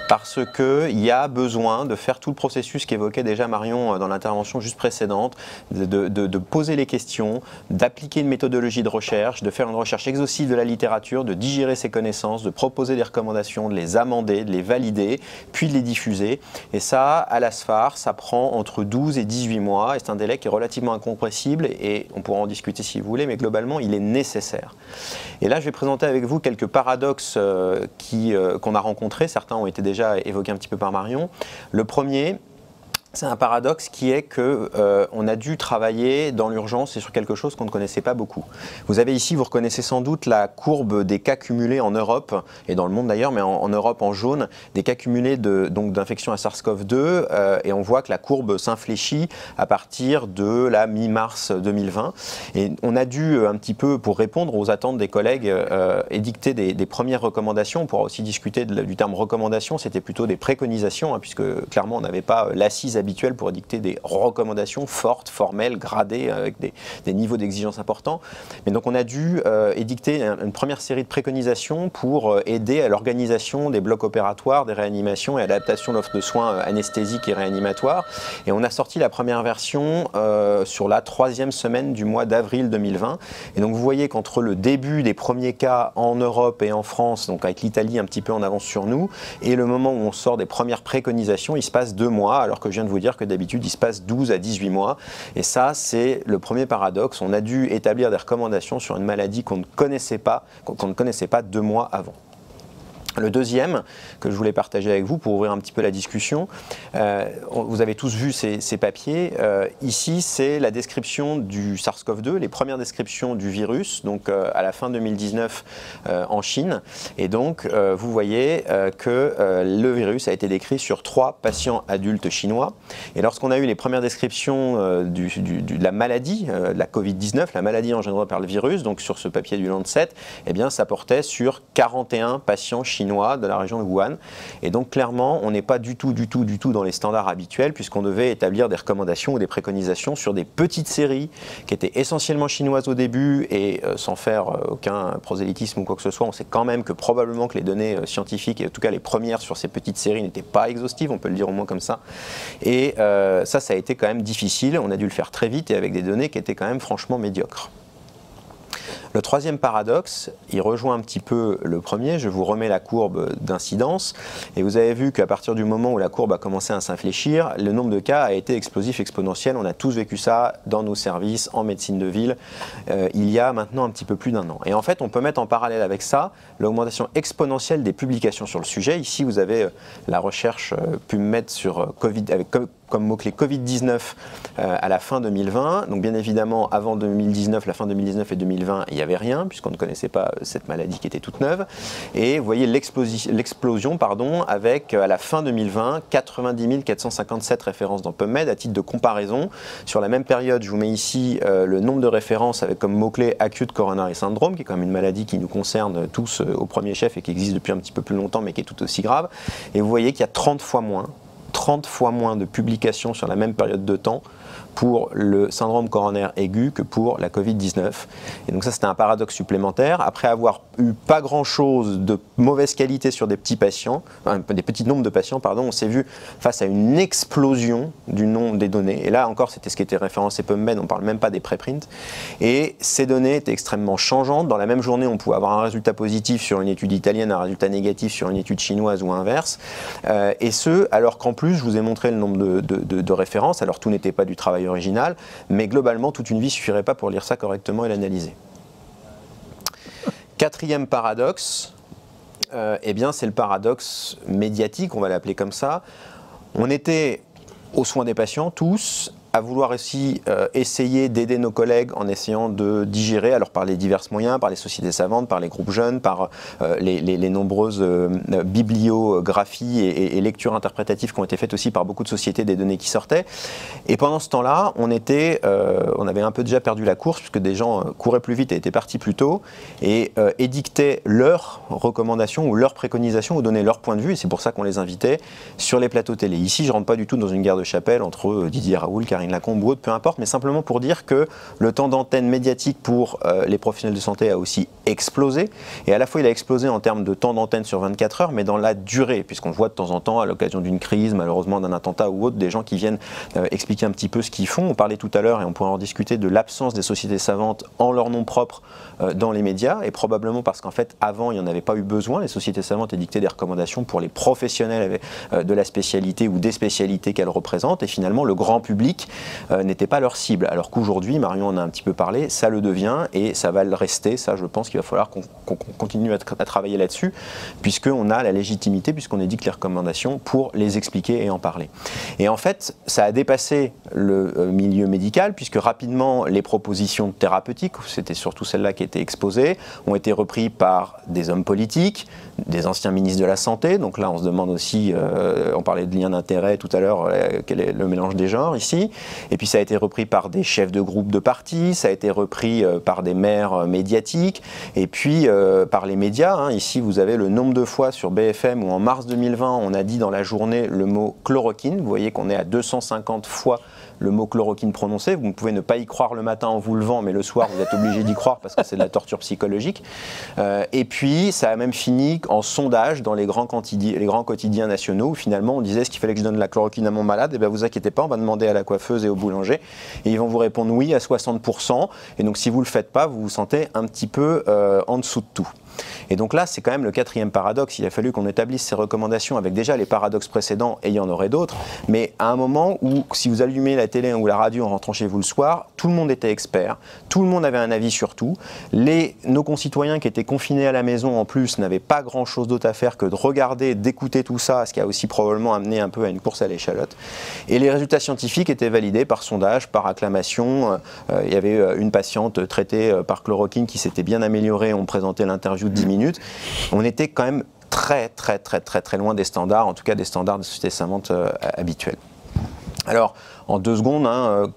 parce qu'il y a besoin de faire tout le processus qu'évoquait déjà Marion dans l'intervention juste précédente, de poser les questions, d'appliquer une méthodologie de recherche, de faire une recherche exhaustive de la littérature, de digérer ses connaissances, de proposer des recommandations, de les amender, de les valider, puis de les diffuser. Et ça, à la SFAR, ça prend entre 12 et 18 mois, et c'est un délai qui est relativement incompressible, et on pourra en discuter si vous voulez, mais globalement, il est nécessaire. Et là, je vais présenter avec vous quelques paradoxes qu'on a rencontrés. Certains ont été déjà évoqué un petit peu par Marion. Le premier, C'est un paradoxe qui est que on a dû travailler dans l'urgence et sur quelque chose qu'on ne connaissait pas beaucoup. Vous avez ici, vous reconnaissez sans doute la courbe des cas cumulés en Europe, et dans le monde d'ailleurs, mais en Europe en jaune, des cas cumulés d'infection à SARS-CoV-2, et on voit que la courbe s'infléchit à partir de la mi-mars 2020. Et on a dû un petit peu, pour répondre aux attentes des collègues, édicter des premières recommandations. On pourra aussi discuter du terme recommandation, c'était plutôt des préconisations, hein, puisque clairement on n'avait pas l'assise habituel pour dicter des recommandations fortes, formelles, gradées, avec des niveaux d'exigence importants. Mais donc on a dû édicter une première série de préconisations pour aider à l'organisation des blocs opératoires, des réanimations et adaptation de l'offre de soins anesthésiques et réanimatoires. Et on a sorti la première version sur la 3e semaine du mois d'avril 2020. Et donc vous voyez qu'entre le début des premiers cas en Europe et en France, donc avec l'Italie un petit peu en avance sur nous, et le moment où on sort des premières préconisations, il se passe 2 mois, alors que je viens de vous dire que d'habitude il se passe 12 à 18 mois. Et ça, c'est le premier paradoxe. On a dû établir des recommandations sur une maladie qu'on ne connaissait pas 2 mois avant. Le deuxième que je voulais partager avec vous pour ouvrir un petit peu la discussion, vous avez tous vu ces papiers. Ici, c'est la description du SARS-CoV-2, les premières descriptions du virus, donc à la fin 2019 en Chine. Et donc, vous voyez que le virus a été décrit sur 3 patients adultes chinois. Et lorsqu'on a eu les premières descriptions de la maladie, la Covid-19, la maladie engendrée par le virus, donc sur ce papier du Lancet, eh bien, ça portait sur 41 patients chinois de la région de Wuhan. Et donc clairement, on n'est pas du tout dans les standards habituels, puisqu'on devait établir des recommandations ou des préconisations sur des petites séries qui étaient essentiellement chinoises au début, et sans faire aucun prosélytisme ou quoi que ce soit, on sait quand même que probablement que les données scientifiques, et en tout cas les premières sur ces petites séries, n'étaient pas exhaustives, on peut le dire au moins comme ça. Et ça a été quand même difficile, on a dû le faire très vite et avec des données qui étaient quand même franchement médiocres. Le troisième paradoxe, il rejoint un petit peu le premier, je vous remets la courbe d'incidence, et vous avez vu qu'à partir du moment où la courbe a commencé à s'infléchir, le nombre de cas a été explosif, exponentiel. On a tous vécu ça dans nos services, en médecine de ville, il y a maintenant un petit peu plus d'1 an. Et en fait, on peut mettre en parallèle avec ça l'augmentation exponentielle des publications sur le sujet. Ici, vous avez la recherche PubMed sur Covid, avec comme mot-clé Covid-19 à la fin 2020. Donc bien évidemment, avant 2019, la fin 2019 et 2020, il n'y avait rien, puisqu'on ne connaissait pas cette maladie qui était toute neuve. Et vous voyez l'explosion, avec à la fin 2020, 90 457 références dans PubMed. À titre de comparaison, sur la même période, je vous mets ici le nombre de références avec comme mot-clé Acute Coronary Syndrome, qui est quand même une maladie qui nous concerne tous au premier chef et qui existe depuis un petit peu plus longtemps, mais qui est tout aussi grave. Et vous voyez qu'il y a 30 fois moins de publications sur la même période de temps pour le syndrome coronaire aigu que pour la Covid-19. Et donc ça, c'était un paradoxe supplémentaire. Après avoir eu pas grand-chose de mauvaise qualité sur des petits patients, des petits nombres de patients, pardon, on s'est vu face à une explosion du nombre des données. Et là encore, c'était ce qui était référencé PubMed, on ne parle même pas des préprints. Et ces données étaient extrêmement changeantes. Dans la même journée, on pouvait avoir un résultat positif sur une étude italienne, un résultat négatif sur une étude chinoise ou inverse. Et ce, alors qu'en plus, je vous ai montré le nombre de références. Alors tout n'était pas du travail original, mais globalement, toute une vie ne suffirait pas pour lire ça correctement et l'analyser. Quatrième paradoxe, eh bien, c'est le paradoxe médiatique, on va l'appeler comme ça. On était aux soins des patients, tous, à vouloir aussi essayer d'aider nos collègues en essayant de digérer, alors par les divers moyens, par les sociétés savantes, par les groupes jeunes, par les nombreuses bibliographies et lectures interprétatives qui ont été faites aussi par beaucoup de sociétés des données qui sortaient. Et pendant ce temps-là, on avait un peu déjà perdu la course, puisque des gens couraient plus vite et étaient partis plus tôt, et édictaient leurs recommandations ou leurs préconisations, ou donnaient leur point de vue, et c'est pour ça qu'on les invitait sur les plateaux télé. Ici, je ne rentre pas du tout dans une guerre de chapelle entre Didier Raoult, Karine Lacombe ou autre, peu importe, mais simplement pour dire que le temps d'antenne médiatique pour les professionnels de santé a aussi explosé. Et à la fois, il a explosé en termes de temps d'antenne sur 24 heures, mais dans la durée, puisqu'on voit de temps en temps, à l'occasion d'une crise, malheureusement d'un attentat ou autre, des gens qui viennent expliquer un petit peu ce qu'ils font. On parlait tout à l'heure, et on pourra en discuter, de l'absence des sociétés savantes en leur nom propre dans les médias, et probablement parce qu'en fait, avant, il n'y en avait pas eu besoin. Les sociétés savantes édictaient des recommandations pour les professionnels de la spécialité ou des spécialités qu'elles représentent, et finalement, le grand public n'était pas leur cible. Alors qu'aujourd'hui, Marion en a un petit peu parlé, ça le devient et ça va le rester. Ça, je pense qu'il va falloir qu'on continue à travailler là-dessus, puisqu'on a la légitimité, puisqu'on édicte les recommandations pour les expliquer et en parler. Et en fait, ça a dépassé le milieu médical, puisque rapidement, les propositions thérapeutiques, c'était surtout celles-là qui étaient exposées, ont été reprises par des hommes politiques, des anciens ministres de la Santé. Donc là, on se demande aussi, on parlait de lien d'intérêt tout à l'heure, quel est le mélange des genres ici. Et puis ça a été repris par des chefs de groupe de partis, ça a été repris par des maires médiatiques, et puis par les médias. Hein. Ici, vous avez le nombre de fois sur BFM où en mars 2020, on a dit dans la journée le mot chloroquine. Vous voyez qu'on est à 250 fois le mot chloroquine prononcé. Vous pouvez ne pas y croire le matin en vous levant, mais le soir, vous êtes obligé d'y croire parce que c'est de la torture psychologique. Et puis, ça a même fini en sondage dans les grands quotidiens nationaux où finalement, on disait, est-ce qu'il fallait que je donne la chloroquine à mon malade? Eh bien, vous inquiétez pas, on va demander à la coiffeuse et au boulanger. Et ils vont vous répondre oui à 60%. Et donc, si vous ne le faites pas, vous vous sentez un petit peu en dessous de tout. Et donc là, c'est quand même le quatrième paradoxe. Il a fallu qu'on établisse ces recommandations avec déjà les paradoxes précédents, et il y en aurait d'autres. Mais à un moment où, si vous allumez la télé ou la radio en rentrant chez vous le soir, tout le monde était expert, tout le monde avait un avis sur tout. Nos concitoyens qui étaient confinés à la maison, en plus, n'avaient pas grand-chose d'autre à faire que de regarder, d'écouter tout ça, ce qui a aussi probablement amené un peu à une course à l'échalote. Et les résultats scientifiques étaient validés par sondage, par acclamation. Il y avait une patiente traitée par chloroquine qui s'était bien améliorée. On présentait l'interview de 10 minutes. On était quand même très loin des standards, en tout cas des standards de société savante habituels. Alors, en 2 secondes,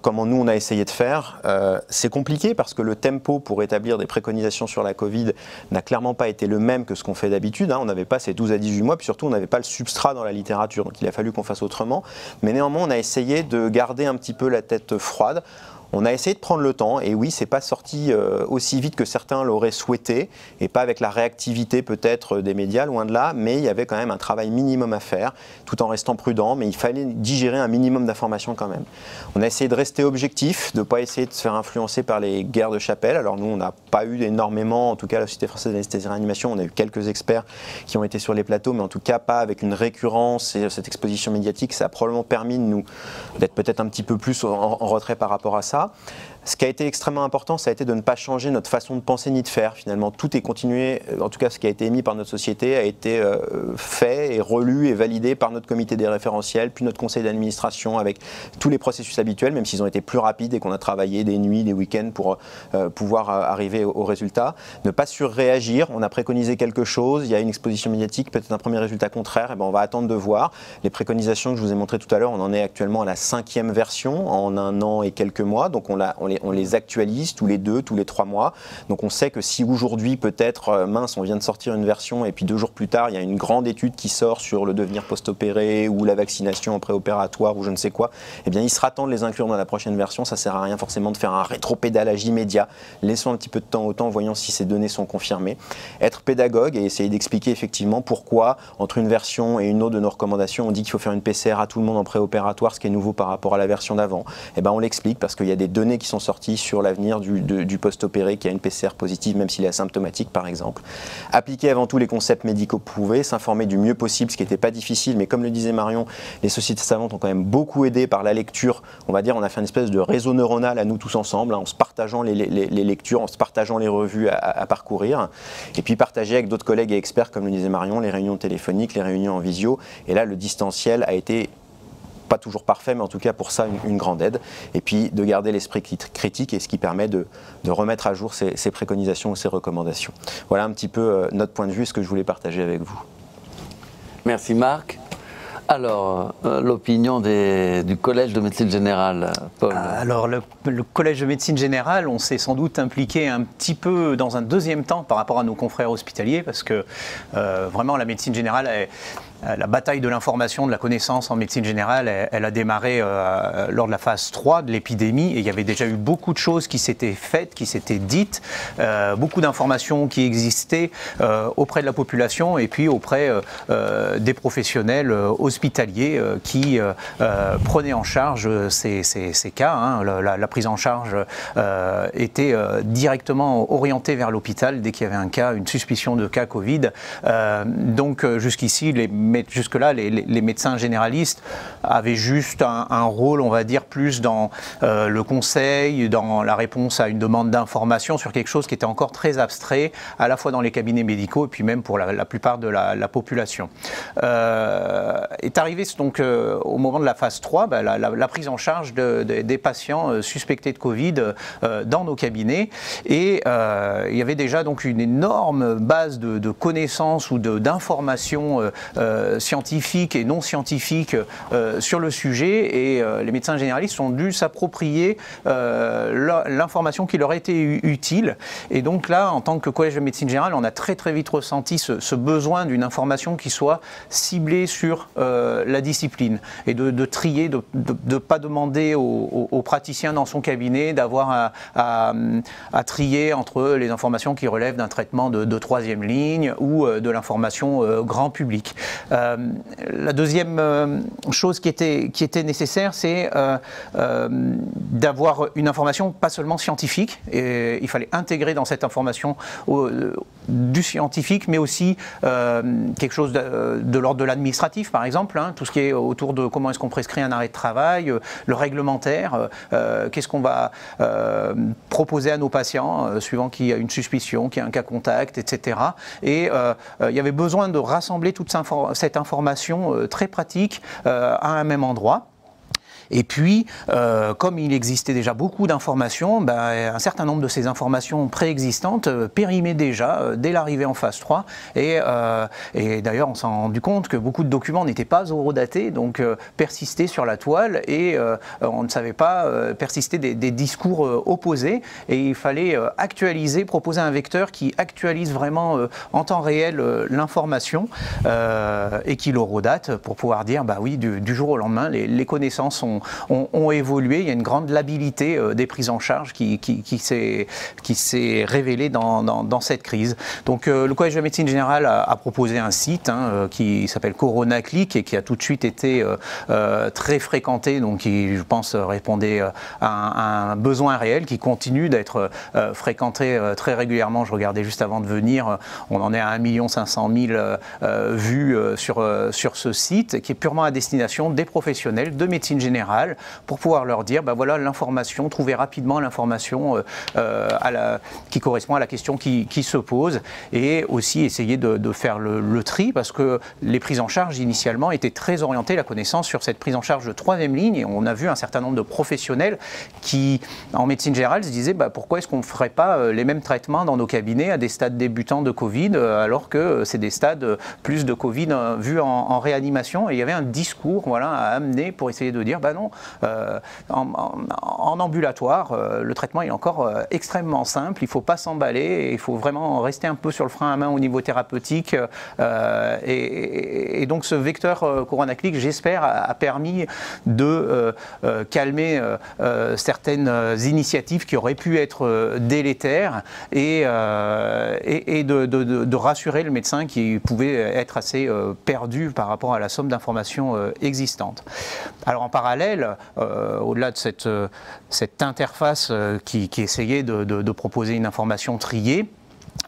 comment nous on a essayé de faire, c'est compliqué parce que le tempo pour établir des préconisations sur la Covid n'a clairement pas été le même que ce qu'on fait d'habitude. On n'avait pas ces 12 à 18 mois, puis surtout on n'avait pas le substrat dans la littérature, donc il a fallu qu'on fasse autrement. Mais néanmoins, on a essayé de garder un petit peu la tête froide. On a essayé de prendre le temps, et oui, c'est pas sorti aussi vite que certains l'auraient souhaité, et pas avec la réactivité peut-être des médias, loin de là, mais il y avait quand même un travail minimum à faire, tout en restant prudent, mais il fallait digérer un minimum d'informations quand même. On a essayé de rester objectif, de ne pas essayer de se faire influencer par les guerres de chapelle. Alors nous, on n'a pas eu énormément, en tout cas la Société française d'anesthésie et réanimation, on a eu quelques experts qui ont été sur les plateaux, mais en tout cas pas avec une récurrence et cette exposition médiatique. Ça a probablement permis de nous d'être peut-être un petit peu plus en retrait par rapport à ça. Ce qui a été extrêmement important, ça a été de ne pas changer notre façon de penser ni de faire. Finalement, tout est continué, en tout cas ce qui a été émis par notre société a été fait et relu et validé par notre comité des référentiels, puis notre conseil d'administration avec tous les processus habituels, même s'ils ont été plus rapides et qu'on a travaillé des nuits, des week-ends pour pouvoir arriver au résultat. Ne pas surréagir, on a préconisé quelque chose, il y a une exposition médiatique, peut-être un premier résultat contraire, et ben on va attendre de voir. Les préconisations que je vous ai montrées tout à l'heure, on en est actuellement à la 5e version en 1 an et quelques mois, donc on les actualise tous les 2, tous les 3 mois. Donc on sait que si aujourd'hui peut-être, mince, on vient de sortir une version et puis 2 jours plus tard, il y a une grande étude qui sort sur le devenir post-opéré ou la vaccination en préopératoire ou je ne sais quoi, eh bien il sera temps de les inclure dans la prochaine version. Ça ne sert à rien forcément de faire un rétropédalage immédiat. Laissons un petit peu de temps au temps, voyons si ces données sont confirmées. Être pédagogue et essayer d'expliquer effectivement pourquoi entre une version et une autre de nos recommandations, on dit qu'il faut faire une PCR à tout le monde en préopératoire, ce qui est nouveau par rapport à la version d'avant. Eh ben on l'explique parce qu'il y a des données qui sont sorties sur l'avenir du post-opéré qui a une PCR positive, même s'il est asymptomatique par exemple. Appliquer avant tout les concepts médicaux prouvés, s'informer du mieux possible, ce qui n'était pas difficile, mais comme le disait Marion, les sociétés savantes ont quand même beaucoup aidé par la lecture. On va dire, on a fait une espèce de réseau neuronal à nous tous ensemble, en se partageant les lectures, en se partageant les revues à parcourir, et puis partager avec d'autres collègues et experts, comme le disait Marion, les réunions téléphoniques, les réunions en visio, et là le distanciel a été pas toujours parfait, mais en tout cas pour ça une grande aide. Et puis de garder l'esprit critique, et ce qui permet de remettre à jour ces préconisations ou ces recommandations. Voilà un petit peu notre point de vue, ce que je voulais partager avec vous. Merci Marc. Alors, l'opinion du Collège de médecine générale, Paul. Alors, le Collège de médecine générale, on s'est sans doute impliqué un petit peu dans un deuxième temps par rapport à nos confrères hospitaliers, parce que vraiment la médecine générale la bataille de l'information, de la connaissance en médecine générale, elle a démarré lors de la phase 3 de l'épidémie, et il y avait déjà eu beaucoup de choses qui s'étaient faites, qui s'étaient dites, beaucoup d'informations qui existaient auprès de la population et puis auprès des professionnels hospitaliers qui prenaient en charge ces cas. La prise en charge était directement orientée vers l'hôpital dès qu'il y avait un cas, une suspicion de cas Covid. Donc jusqu'ici, les jusque-là, les médecins généralistes avaient juste un rôle, on va dire, plus dans le conseil, dans la réponse à une demande d'information sur quelque chose qui était encore très abstrait, à la fois dans les cabinets médicaux et puis même pour la plupart de la population. Est arrivé donc au moment de la phase 3, la prise en charge des patients suspectés de Covid dans nos cabinets, et il y avait déjà donc une énorme base de connaissances ou d'informations scientifiques et non scientifiques sur le sujet, et les médecins généralistes ont dû s'approprier l'information qui leur était utile. Et donc là, en tant que collège de médecine générale, on a très vite ressenti ce besoin d'une information qui soit ciblée sur la discipline, et de trier, de ne pas demander aux praticiens dans son cabinet d'avoir à trier entre les informations qui relèvent d'un traitement de troisième ligne ou de l'information grand public. La deuxième chose qui était nécessaire, c'est d'avoir une information pas seulement scientifique, et il fallait intégrer dans cette information du scientifique, mais aussi quelque chose de l'ordre de l'administratif, par exemple, tout ce qui est autour de comment est-ce qu'on prescrit un arrêt de travail, le réglementaire, qu'est-ce qu'on va proposer à nos patients, suivant qu'il y a une suspicion, qu'il y a un cas contact, etc. Et il y avait besoin de rassembler toute cette information très pratique à un même endroit. Et puis, comme il existait déjà beaucoup d'informations, un certain nombre de ces informations préexistantes périmaient déjà dès l'arrivée en phase 3. Et d'ailleurs, on s'est rendu compte que beaucoup de documents n'étaient pas horodatés, donc persistaient sur la toile, et on ne savait pas persister des discours opposés. Et il fallait actualiser, proposer un vecteur qui actualise vraiment en temps réel l'information et qui l'horodate pour pouvoir dire, oui, du jour au lendemain, les connaissances ont évolué. Il y a une grande labilité des prises en charge qui s'est révélée dans cette crise. Donc le Collège de médecine générale a proposé un site qui s'appelle CoronaClick, et qui a tout de suite été très fréquenté, donc qui, je pense, répondait à un besoin réel, qui continue d'être fréquenté très régulièrement. Je regardais juste avant de venir, on en est à 1 500 000 vues sur ce site, qui est purement à destination des professionnels de médecine générale, pour pouvoir leur dire, voilà l'information, trouver rapidement l'information qui correspond à la question qui se pose, et aussi essayer de faire le tri, parce que les prises en charge initialement étaient très orientées, la connaissance, sur cette prise en charge de troisième ligne, et on a vu un certain nombre de professionnels qui, en médecine générale, se disaient pourquoi est-ce qu'on ne ferait pas les mêmes traitements dans nos cabinets à des stades débutants de Covid, alors que c'est des stades plus de Covid vus en réanimation. Et il y avait un discours à amener pour essayer de dire non, en ambulatoire, le traitement est encore extrêmement simple, il ne faut pas s'emballer, il faut vraiment rester un peu sur le frein à main au niveau thérapeutique. Et donc ce vecteur CoronaClick, j'espère, a permis de calmer certaines initiatives qui auraient pu être délétères, et de rassurer le médecin qui pouvait être assez perdu par rapport à la somme d'informations existantes. Alors en parallèle, au-delà de cette interface qui essayait de proposer une information triée,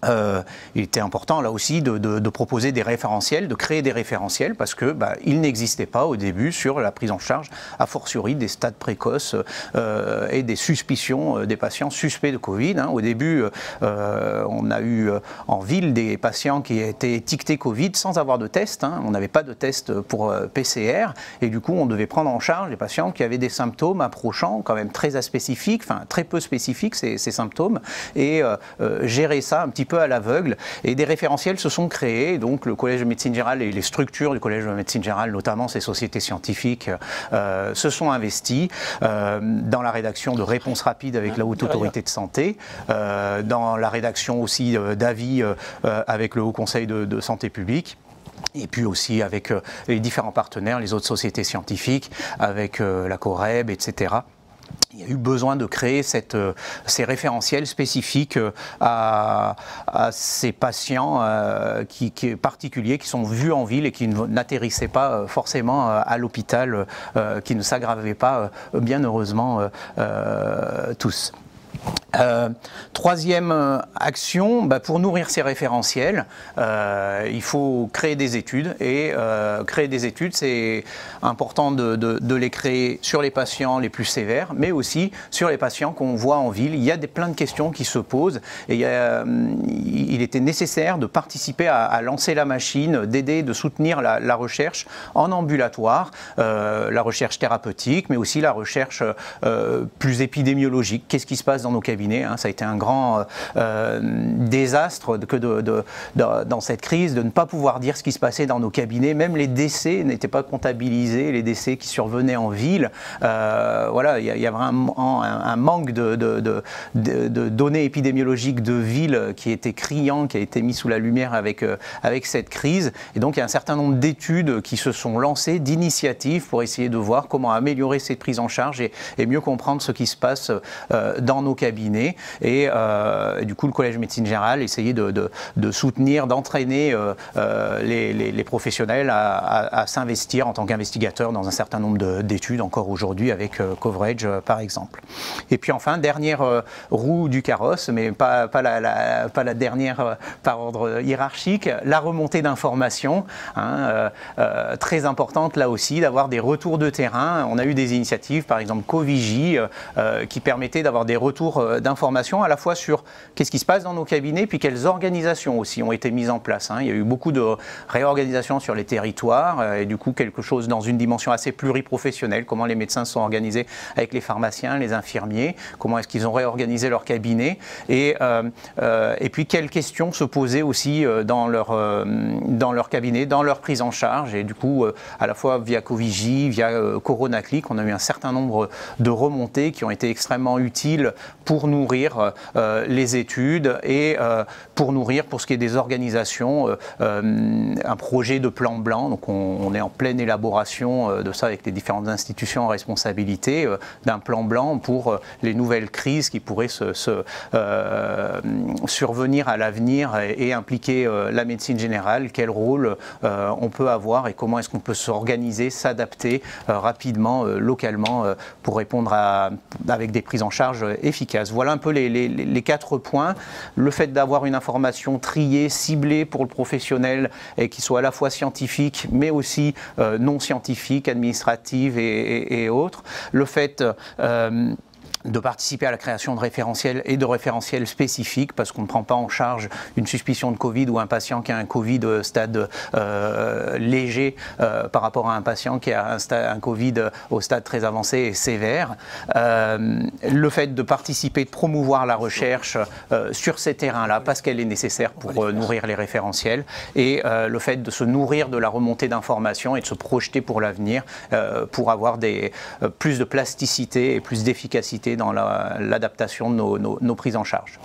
il était important là aussi de proposer des référentiels, de créer des référentiels, parce que il n'existait pas au début sur la prise en charge, a fortiori des stades précoces et des suspicions des patients suspects de Covid. Au début, on a eu en ville des patients qui étaient étiquetés Covid sans avoir de test. On n'avait pas de test pour PCR, et du coup on devait prendre en charge les patients qui avaient des symptômes approchant quand même très aspécifiques, enfin très peu spécifiques ces symptômes, et gérer ça un petit peu à l'aveugle. Et des référentiels se sont créés, donc le Collège de médecine générale et les structures du Collège de médecine générale, notamment ces sociétés scientifiques, se sont investis dans la rédaction de réponses rapides avec la Haute Autorité de Santé, dans la rédaction aussi d'avis avec le Haut Conseil de Santé publique, et puis aussi avec les différents partenaires, les autres sociétés scientifiques, avec la COREB, etc. Il y a eu besoin de créer ces référentiels spécifiques à ces patients particuliers qui sont vus en ville et qui n'atterrissaient pas forcément à l'hôpital, qui ne s'aggravaient pas, bien heureusement, tous. Troisième action, pour nourrir ces référentiels, il faut créer des études et créer des études, c'est important de les créer sur les patients les plus sévères, mais aussi sur les patients qu'on voit en ville. Il y a plein de questions qui se posent et il était nécessaire de participer à lancer la machine, d'aider, de soutenir la recherche en ambulatoire, la recherche thérapeutique, mais aussi la recherche plus épidémiologique. Qu'est-ce qui se passe dans nos cabinets? Ça a été un grand désastre dans cette crise de ne pas pouvoir dire ce qui se passait dans nos cabinets. Même les décès n'étaient pas comptabilisés, les décès qui survenaient en ville. Voilà, il y a vraiment un manque de données épidémiologiques de ville qui était criant, qui a été mis sous la lumière avec cette crise. Et donc il y a un certain nombre d'études qui se sont lancées, d'initiatives pour essayer de voir comment améliorer cette prise en charge et mieux comprendre ce qui se passe dans nos cabinets. Et du coup, le Collège de médecine générale essayait de soutenir, d'entraîner les professionnels à s'investir en tant qu'investigateurs dans un certain nombre d'études, encore aujourd'hui avec Coverage par exemple. Et puis enfin, dernière roue du carrosse, mais pas la dernière par ordre hiérarchique, la remontée d'informations, très importante là aussi, d'avoir des retours de terrain. On a eu des initiatives, par exemple Covigi, qui permettaient d'avoir des retours d'informations à la fois sur qu'est-ce qui se passe dans nos cabinets, puis quelles organisations aussi ont été mises en place. Il y a eu beaucoup de réorganisations sur les territoires et du coup quelque chose dans une dimension assez pluriprofessionnelle, comment les médecins sont organisés avec les pharmaciens, les infirmiers, comment est-ce qu'ils ont réorganisé leur cabinet et puis quelles questions se posaient aussi dans leur cabinet, dans leur prise en charge et du coup à la fois via Covigi, via Coronaclic, on a eu un certain nombre de remontées qui ont été extrêmement utiles pour nourrir les études et pour nourrir, pour ce qui est des organisations, un projet de plan blanc. Donc on est en pleine élaboration de ça avec les différentes institutions en responsabilité, d'un plan blanc pour les nouvelles crises qui pourraient survenir à l'avenir et impliquer la médecine générale. Quel rôle on peut avoir et comment est-ce qu'on peut s'organiser, s'adapter rapidement, localement, pour répondre avec des prises en charge efficaces. Voilà un peu les 4 points. Le fait d'avoir une information triée, ciblée pour le professionnel et qui soit à la fois scientifique mais aussi non scientifique, administrative et autres. Le fait de participer à la création de référentiels et de référentiels spécifiques parce qu'on ne prend pas en charge une suspicion de Covid ou un patient qui a un Covid stade léger par rapport à un patient qui a un Covid au stade très avancé et sévère. Le fait de participer, de promouvoir la recherche sur ces terrains-là parce qu'elle est nécessaire pour nourrir les référentiels et le fait de se nourrir de la remontée d'informations et de se projeter pour l'avenir pour avoir plus de plasticité et plus d'efficacité dans l'adaptation de nos prises en charge.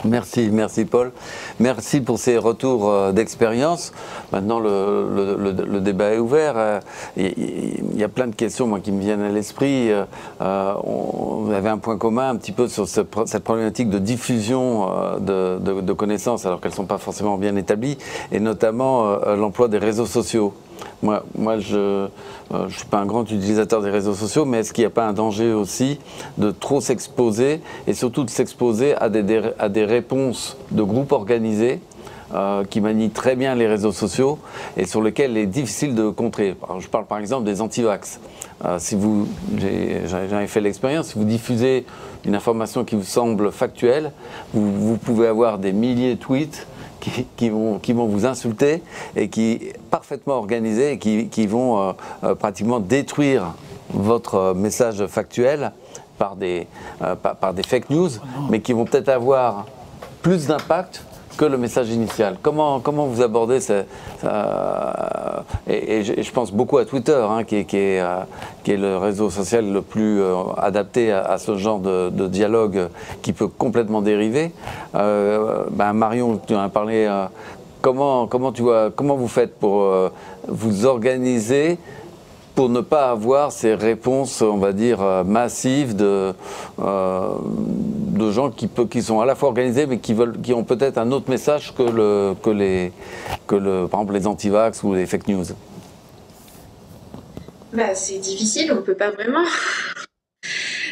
Merci Paul. Merci pour ces retours d'expérience. Maintenant, le débat est ouvert. Il y a plein de questions moi, qui me viennent à l'esprit. On avait un point commun un petit peu sur cette problématique de diffusion de connaissances alors qu'elles ne sont pas forcément bien établies, et notamment l'emploi des réseaux sociaux. Moi je ne suis pas un grand utilisateur des réseaux sociaux, mais est-ce qu'il n'y a pas un danger aussi de trop s'exposer et surtout de s'exposer à des réponses de groupes organisés qui manient très bien les réseaux sociaux et sur lesquels il est difficile de contrer. Je parle par exemple des anti-vax. J'en ai fait l'expérience, si vous diffusez une information qui vous semble factuelle, vous pouvez avoir des milliers de tweets qui vont vous insulter et qui parfaitement organisés et qui vont pratiquement détruire votre message factuel par des fake news, mais qui vont peut-être avoir plus d'impact que le message initial. Comment vous abordez ça et je pense beaucoup à Twitter, qui est le réseau social le plus adapté à ce genre de dialogue qui peut complètement dériver. Marion, tu en as parlé. Comment vous faites pour vous organiser pour ne pas avoir ces réponses, on va dire, massives de gens qui sont à la fois organisés, mais qui ont peut-être un autre message que par exemple les anti-vax ou les fake news? C'est difficile, on ne peut pas vraiment.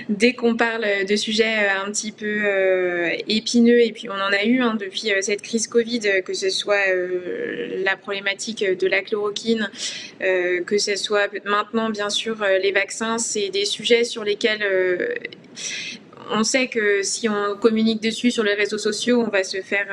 dès qu'on parle de sujets un petit peu épineux, et puis on en a eu depuis cette crise Covid, que ce soit la problématique de la chloroquine, que ce soit maintenant bien sûr les vaccins, c'est des sujets sur lesquels on sait que si on communique dessus sur les réseaux sociaux, on va se faire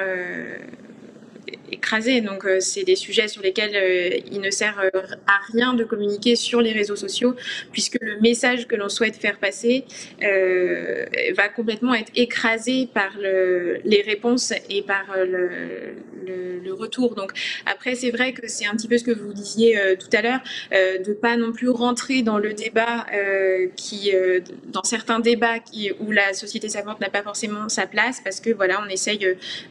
écraser. Donc c'est des sujets sur lesquels il ne sert à rien de communiquer sur les réseaux sociaux, puisque le message que l'on souhaite faire passer va complètement être écrasé par les réponses et par le retour. Donc après, c'est vrai que c'est un petit peu ce que vous disiez tout à l'heure, de pas non plus rentrer dans le débat dans certains débats où la société savante n'a pas forcément sa place, parce que voilà, on essaye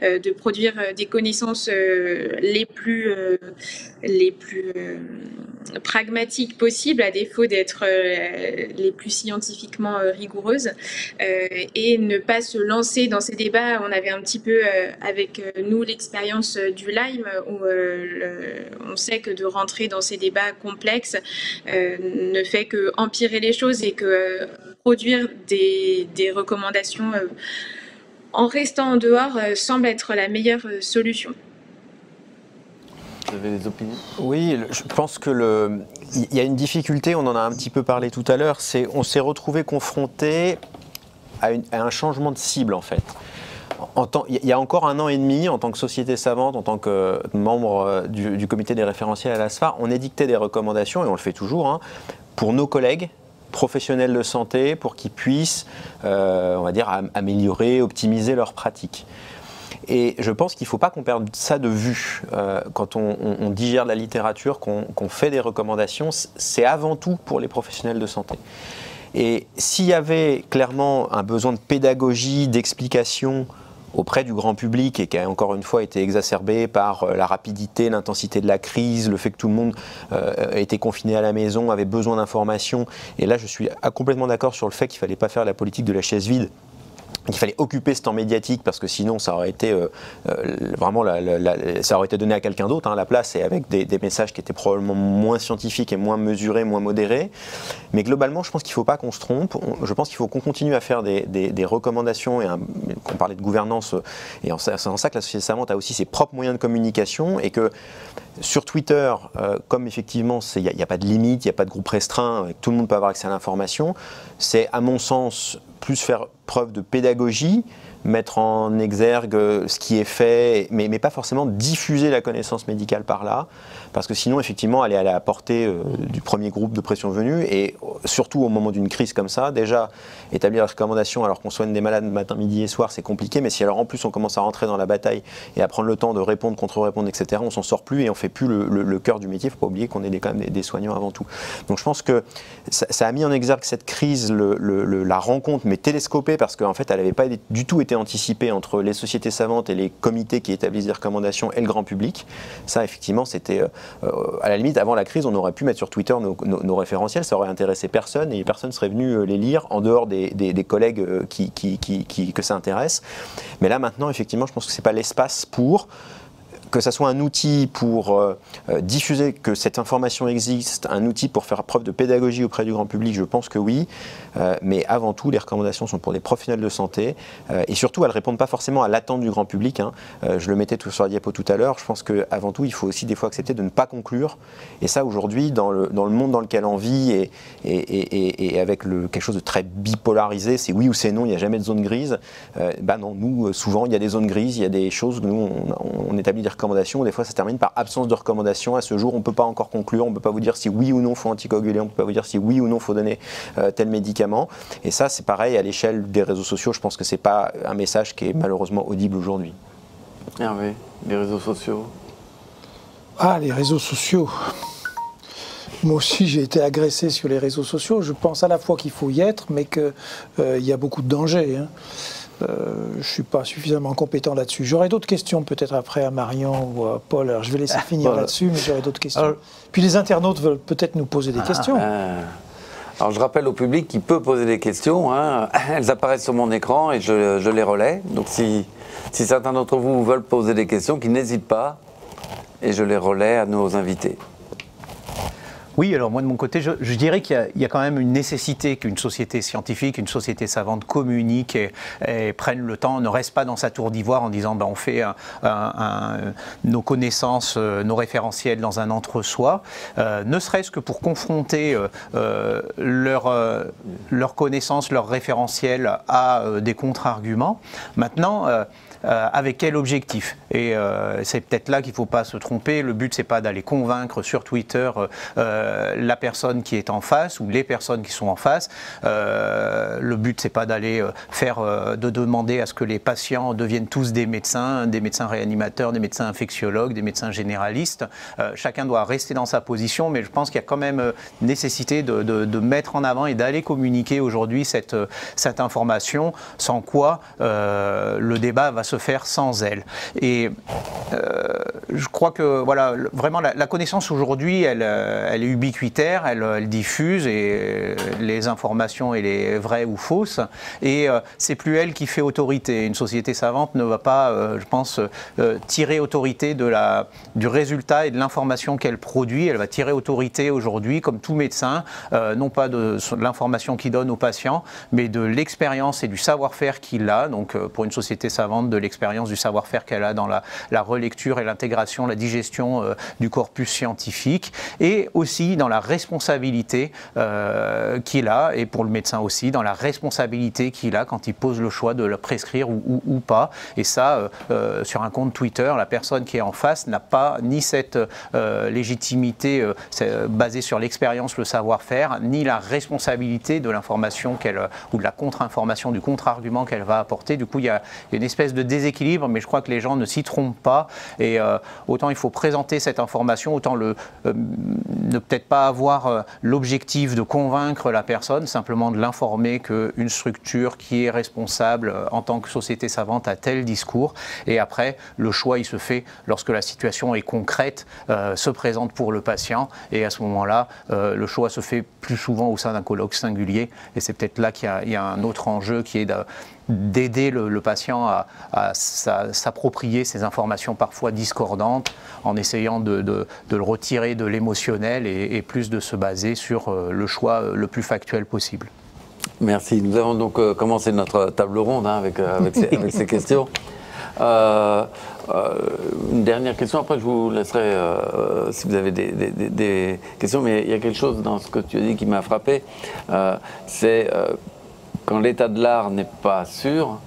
de produire des connaissances les plus pragmatiques possibles, à défaut d'être les plus scientifiquement rigoureuses, et ne pas se lancer dans ces débats. On avait un petit peu avec nous l'expérience du Lyme, où on sait que de rentrer dans ces débats complexes ne fait que empirer les choses, et que produire des recommandations en restant en dehors semble être la meilleure solution. Vous avez des opinions ? Oui, je pense qu'il y a une difficulté, on en a un petit peu parlé tout à l'heure, c'est on s'est retrouvé confronté à un changement de cible en fait. Il y a encore 1 an et demi, en tant que société savante, en tant que membre du comité des référentiels à l'ASFA, on édictait des recommandations, et on le fait toujours, pour nos collègues professionnels de santé, pour qu'ils puissent, on va dire, améliorer, optimiser leurs pratiques. Et je pense qu'il ne faut pas qu'on perde ça de vue. Quand on digère de la littérature, qu'on fait des recommandations, c'est avant tout pour les professionnels de santé. Et s'il y avait clairement un besoin de pédagogie, d'explication auprès du grand public, et qui a encore une fois été exacerbé par la rapidité, l'intensité de la crise, le fait que tout le monde était confiné à la maison, avait besoin d'informations, et là je suis complètement d'accord sur le fait qu'il ne fallait pas faire la politique de la chaise vide. Il fallait occuper ce temps médiatique, parce que sinon ça aurait été vraiment ça aurait été donné à quelqu'un d'autre, la place, et avec des messages qui étaient probablement moins scientifiques et moins mesurés, moins modérés. Mais globalement, je pense qu'il ne faut pas qu'on se trompe. Je pense qu'il faut qu'on continue à faire des recommandations, et qu'on parlait de gouvernance, et c'est en ça que la société savante a aussi ses propres moyens de communication, et que sur Twitter, comme effectivement il n'y a pas de limite, il n'y a pas de groupe restreint, et tout le monde peut avoir accès à l'information, c'est à mon sens plus faire preuve de pédagogie, mettre en exergue ce qui est fait, mais pas forcément diffuser la connaissance médicale par là, parce que sinon, effectivement, elle est à la portée du premier groupe de pression venue, et surtout au moment d'une crise comme ça, déjà, établir la recommandation alors qu'on soigne des malades matin, midi et soir, c'est compliqué, mais si alors en plus on commence à rentrer dans la bataille et à prendre le temps de répondre, contre-répondre, etc., on s'en sort plus et on fait plus le cœur du métier. Il ne faut pas oublier qu'on est quand même des soignants avant tout. Donc je pense que ça a mis en exergue cette crise, la rencontre, mais télescopée, parce qu'en fait, elle n'avait pas du tout été anticipée entre les sociétés savantes et les comités qui établissent des recommandations et le grand public. Ça, effectivement, c'était... à la limite, avant la crise, on aurait pu mettre sur Twitter nos référentiels, ça aurait intéressé personne, et personne ne serait venu les lire en dehors des collègues que ça intéresse. Mais là, maintenant, effectivement, je pense que ce n'est pas l'espace pour... que ça soit un outil pour diffuser que cette information existe, un outil pour faire preuve de pédagogie auprès du grand public, je pense que oui. Mais avant tout, les recommandations sont pour les professionnels de santé, et surtout, elles ne répondent pas forcément à l'attente du grand public. Je le mettais tout sur la diapo tout à l'heure. Je pense qu'avant tout, il faut aussi des fois accepter de ne pas conclure. Et ça, aujourd'hui, dans le monde dans lequel on vit, et avec quelque chose de très bipolarisé, c'est oui ou c'est non, il n'y a jamais de zone grise. Non, nous, souvent, il y a des zones grises, il y a des choses, nous, on établit des recommandations, des fois ça se termine par absence de recommandations. À ce jour, on ne peut pas encore conclure, on ne peut pas vous dire si oui ou non il faut anticoaguler, on ne peut pas vous dire si oui ou non il faut donner tel médicament. Et ça, c'est pareil à l'échelle des réseaux sociaux. Je pense que ce n'est pas un message qui est malheureusement audible aujourd'hui. Hervé, les réseaux sociaux. Les réseaux sociaux. Moi aussi, j'ai été agressé sur les réseaux sociaux. Je pense à la fois qu'il faut y être, mais qu'il y a beaucoup de dangers. Je ne suis pas suffisamment compétent là-dessus. J'aurai d'autres questions peut-être après à Marion ou à Paul. Alors, je vais laisser finir là-dessus, mais j'aurai d'autres questions. Puis les internautes veulent peut-être nous poser des questions. Alors je rappelle au public qu'il peut poser des questions. Elles apparaissent sur mon écran et je les relais. Donc si certains d'entre vous veulent poser des questions, qu'ils n'hésitent pas et je les relais à nos invités. Oui, alors moi de mon côté, je dirais qu'il y a quand même une nécessité qu'une société scientifique, une société savante communique et prenne le temps, ne reste pas dans sa tour d'ivoire en disant on fait nos connaissances, nos référentiels dans un entre-soi, ne serait-ce que pour confronter leurs connaissances, leurs référentiels à des contre-arguments. Maintenant, avec quel objectif? Et c'est peut-être là qu'il ne faut pas se tromper. Le but, c'est pas d'aller convaincre sur Twitter la personne qui est en face ou les personnes qui sont en face. Le but, c'est pas d'aller de demander à ce que les patients deviennent tous des médecins réanimateurs, des médecins infectiologues, des médecins généralistes. Chacun doit rester dans sa position, mais je pense qu'il y a quand même nécessité de mettre en avant et d'aller communiquer aujourd'hui cette information, sans quoi le débat va se faire sans elle. Et je crois que voilà, vraiment la connaissance aujourd'hui, elle est ubiquitaire, elle diffuse et les informations, elle est vraie ou fausse, et c'est plus elle qui fait autorité. Une société savante ne va pas, je pense, tirer autorité du résultat et de l'information qu'elle produit. Elle va tirer autorité aujourd'hui, comme tout médecin, non pas de l'information qu'il donne aux patients, mais de l'expérience et du savoir-faire qu'il a. Donc pour une société savante, de l'expérience, du savoir-faire qu'elle a dans la relecture et l'intégration, la digestion du corpus scientifique, et aussi dans la responsabilité qu'il a, et pour le médecin aussi, dans la responsabilité qu'il a quand il pose le choix de le prescrire ou pas. Et ça, sur un compte Twitter, la personne qui est en face n'a pas ni cette légitimité basée sur l'expérience, le savoir-faire, ni la responsabilité de l'information ou de la contre-information, du contre-argument qu'elle va apporter. Du coup, il y a une espèce de déséquilibre, mais je crois que les gens ne s'y trompent pas. Et autant il faut présenter cette information, autant ne peut-être pas avoir l'objectif de convaincre la personne, simplement de l'informer qu'une structure qui est responsable en tant que société savante a tel discours. Et après, le choix, il se fait lorsque la situation est concrète, se présente pour le patient. Et à ce moment-là, le choix se fait plus souvent au sein d'un colloque singulier. Et c'est peut-être là qu'il y a un autre enjeu qui est d'aider le patient à s'approprier ces informations parfois discordantes, en essayant de le retirer de l'émotionnel et plus de se baser sur le choix le plus factuel possible. Merci. Nous avons donc commencé notre table ronde avec ces questions. Une dernière question, après je vous laisserai si vous avez des questions, mais il y a quelque chose dans ce que tu as dit qui m'a frappé, c'est quand l'état de l'art n'est pas sûr,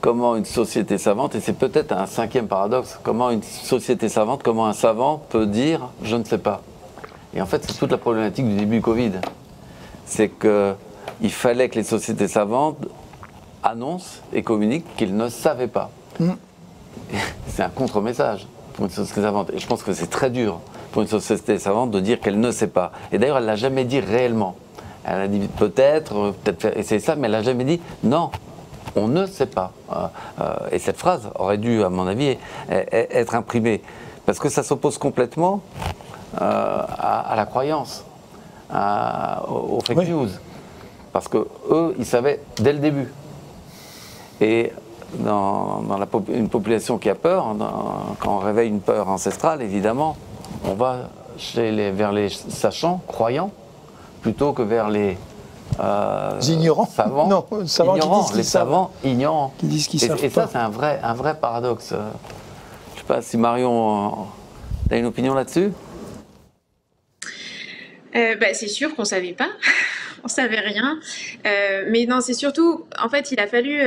comment une société savante, et c'est peut-être un cinquième paradoxe, comment une société savante, comment un savant peut dire « je ne sais pas ». Et en fait, c'est toute la problématique du début du Covid. C'est qu'il fallait que les sociétés savantes annoncent et communiquent qu'ils ne savaient pas. C'est un contre-message pour une société savante. Et je pense que c'est très dur pour une société savante de dire qu'elle ne sait pas. Et d'ailleurs, elle ne l'a jamais dit réellement. Elle a dit peut-être essayer ça, mais elle n'a jamais dit non, on ne sait pas. Et cette phrase aurait dû, à mon avis, être imprimée. Parce que ça s'oppose complètement à la croyance, aux fake news. Parce qu'eux, ils savaient dès le début. Et dans une population qui a peur, quand on réveille une peur ancestrale, évidemment, on va vers les sachants, croyants, plutôt que vers les ignorants, savants, non, savants ignorants, qui disent les savants ignorants. Qui disent qu'ils savent et ça, c'est un vrai paradoxe. Je ne sais pas si Marion a une opinion là-dessus. C'est sûr qu'on ne savait pas. On savait rien, mais non, c'est surtout, en fait, il a fallu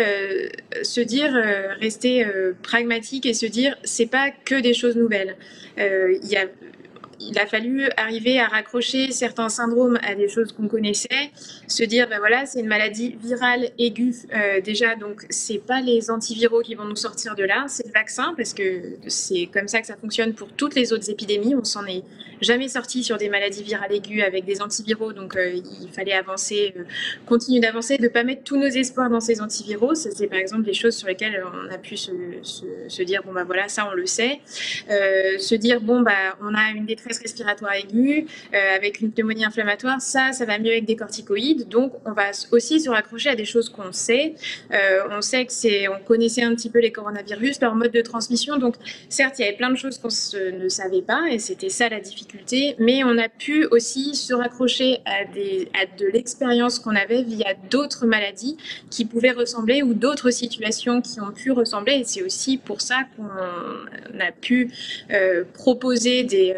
se dire, rester pragmatique et se dire, c'est pas que des choses nouvelles. Il a fallu arriver à raccrocher certains syndromes à des choses qu'on connaissait, se dire, ben voilà, c'est une maladie virale aiguë déjà, donc c'est pas les antiviraux qui vont nous sortir de là, c'est le vaccin, parce que c'est comme ça que ça fonctionne pour toutes les autres épidémies. On s'en est jamais sorti sur des maladies virales aiguës avec des antiviraux, donc il fallait avancer, continuer d'avancer, de ne pas mettre tous nos espoirs dans ces antiviraux. C'est par exemple des choses sur lesquelles on a pu se dire, bon ben voilà, ça on le sait, se dire, bon ben on a une détresse détresse respiratoire aiguë, avec une pneumonie inflammatoire, ça va mieux avec des corticoïdes. Donc, on va aussi se raccrocher à des choses qu'on sait. On sait on connaissait un petit peu les coronavirus, leur mode de transmission. Donc, certes, il y avait plein de choses qu'on ne savait pas, et c'était ça la difficulté. Mais on a pu aussi se raccrocher à de l'expérience qu'on avait via d'autres maladies qui pouvaient ressembler ou d'autres situations qui ont pu ressembler. Et c'est aussi pour ça qu'on a pu proposer des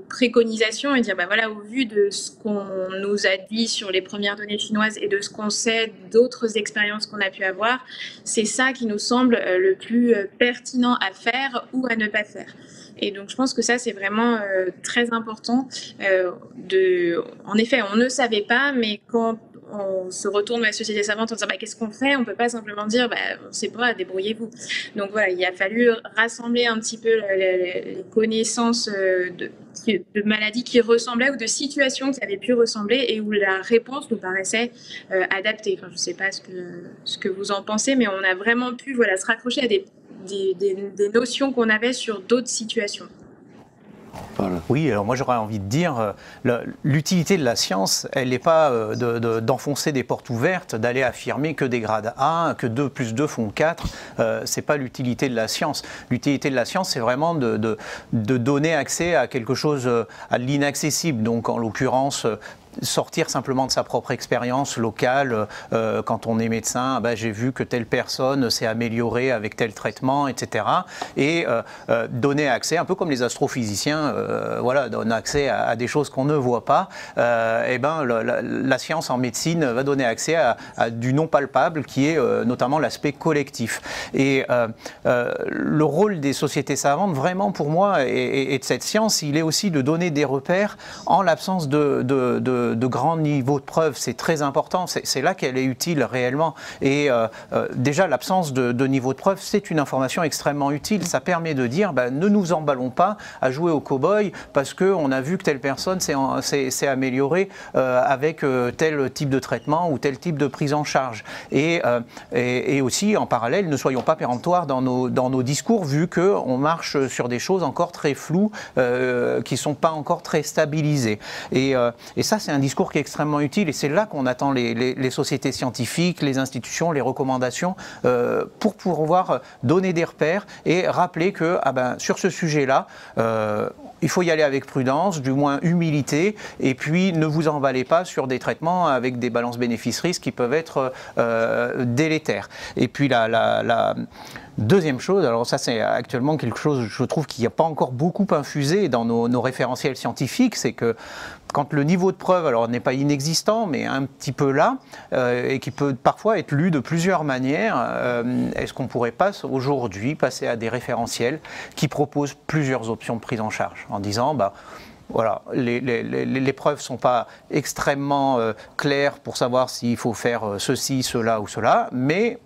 préconisations et dire, voilà, au vu de ce qu'on nous a dit sur les premières données chinoises et de ce qu'on sait d'autres expériences qu'on a pu avoir, c'est ça qui nous semble le plus pertinent à faire ou à ne pas faire. Et donc, je pense que ça, c'est vraiment très important. En effet, on ne savait pas, mais quand on se retourne vers la société savante en disant qu'est-ce qu'on fait, on ne peut pas simplement dire on ne sait pas, débrouillez-vous. Donc voilà, il a fallu rassembler un petit peu les connaissances de maladies qui ressemblaient ou de situations qui avaient pu ressembler et où la réponse nous paraissait adaptée. Enfin, je ne sais pas ce que vous en pensez, mais on a vraiment pu se raccrocher à des notions qu'on avait sur d'autres situations. Voilà. Oui, alors moi j'aurais envie de dire, l'utilité de la science, elle n'est pas d'enfoncer des portes ouvertes, d'aller affirmer que des grades A, que 2 plus 2 font 4, c'est pas l'utilité de la science. L'utilité de la science, c'est vraiment de donner accès à quelque chose, à l'inaccessible, donc en l'occurrence sortir simplement de sa propre expérience locale. Quand on est médecin, j'ai vu que telle personne s'est améliorée avec tel traitement, etc. Et donner accès, un peu comme les astrophysiciens, donnent accès à des choses qu'on ne voit pas. La science en médecine va donner accès à du non palpable, qui est notamment l'aspect collectif. Et le rôle des sociétés savantes, vraiment pour moi, et de cette science, il est aussi de donner des repères en l'absence de grands niveaux de preuves. C'est très important, c'est là qu'elle est utile réellement. Et déjà, l'absence de niveau de preuve, c'est une information extrêmement utile. Ça permet de dire, ne nous emballons pas à jouer au cow-boy parce qu'on a vu que telle personne s'est améliorée avec tel type de traitement ou tel type de prise en charge. Et aussi, en parallèle, ne soyons pas péremptoires dans nos discours, vu qu'on marche sur des choses encore très floues, qui ne sont pas encore très stabilisées. Et ça, c'est un discours qui est extrêmement utile, et c'est là qu'on attend les sociétés scientifiques, les institutions, les recommandations, pour pouvoir donner des repères et rappeler que sur ce sujet-là, il faut y aller avec prudence, du moins humilité, et puis ne vous emballez pas sur des traitements avec des balances bénéfices-risques qui peuvent être délétères. Et puis la deuxième chose, alors ça c'est actuellement quelque chose, je trouve, qui n'a pas encore beaucoup infusé dans nos référentiels scientifiques, c'est que quand le niveau de preuve, alors n'est pas inexistant, mais un petit peu là, et qui peut parfois être lu de plusieurs manières, est-ce qu'on ne pourrait pas aujourd'hui passer à des référentiels qui proposent plusieurs options de prise en charge, en disant, voilà, les preuves ne sont pas extrêmement claires pour savoir s'il faut faire ceci, cela ou cela, mais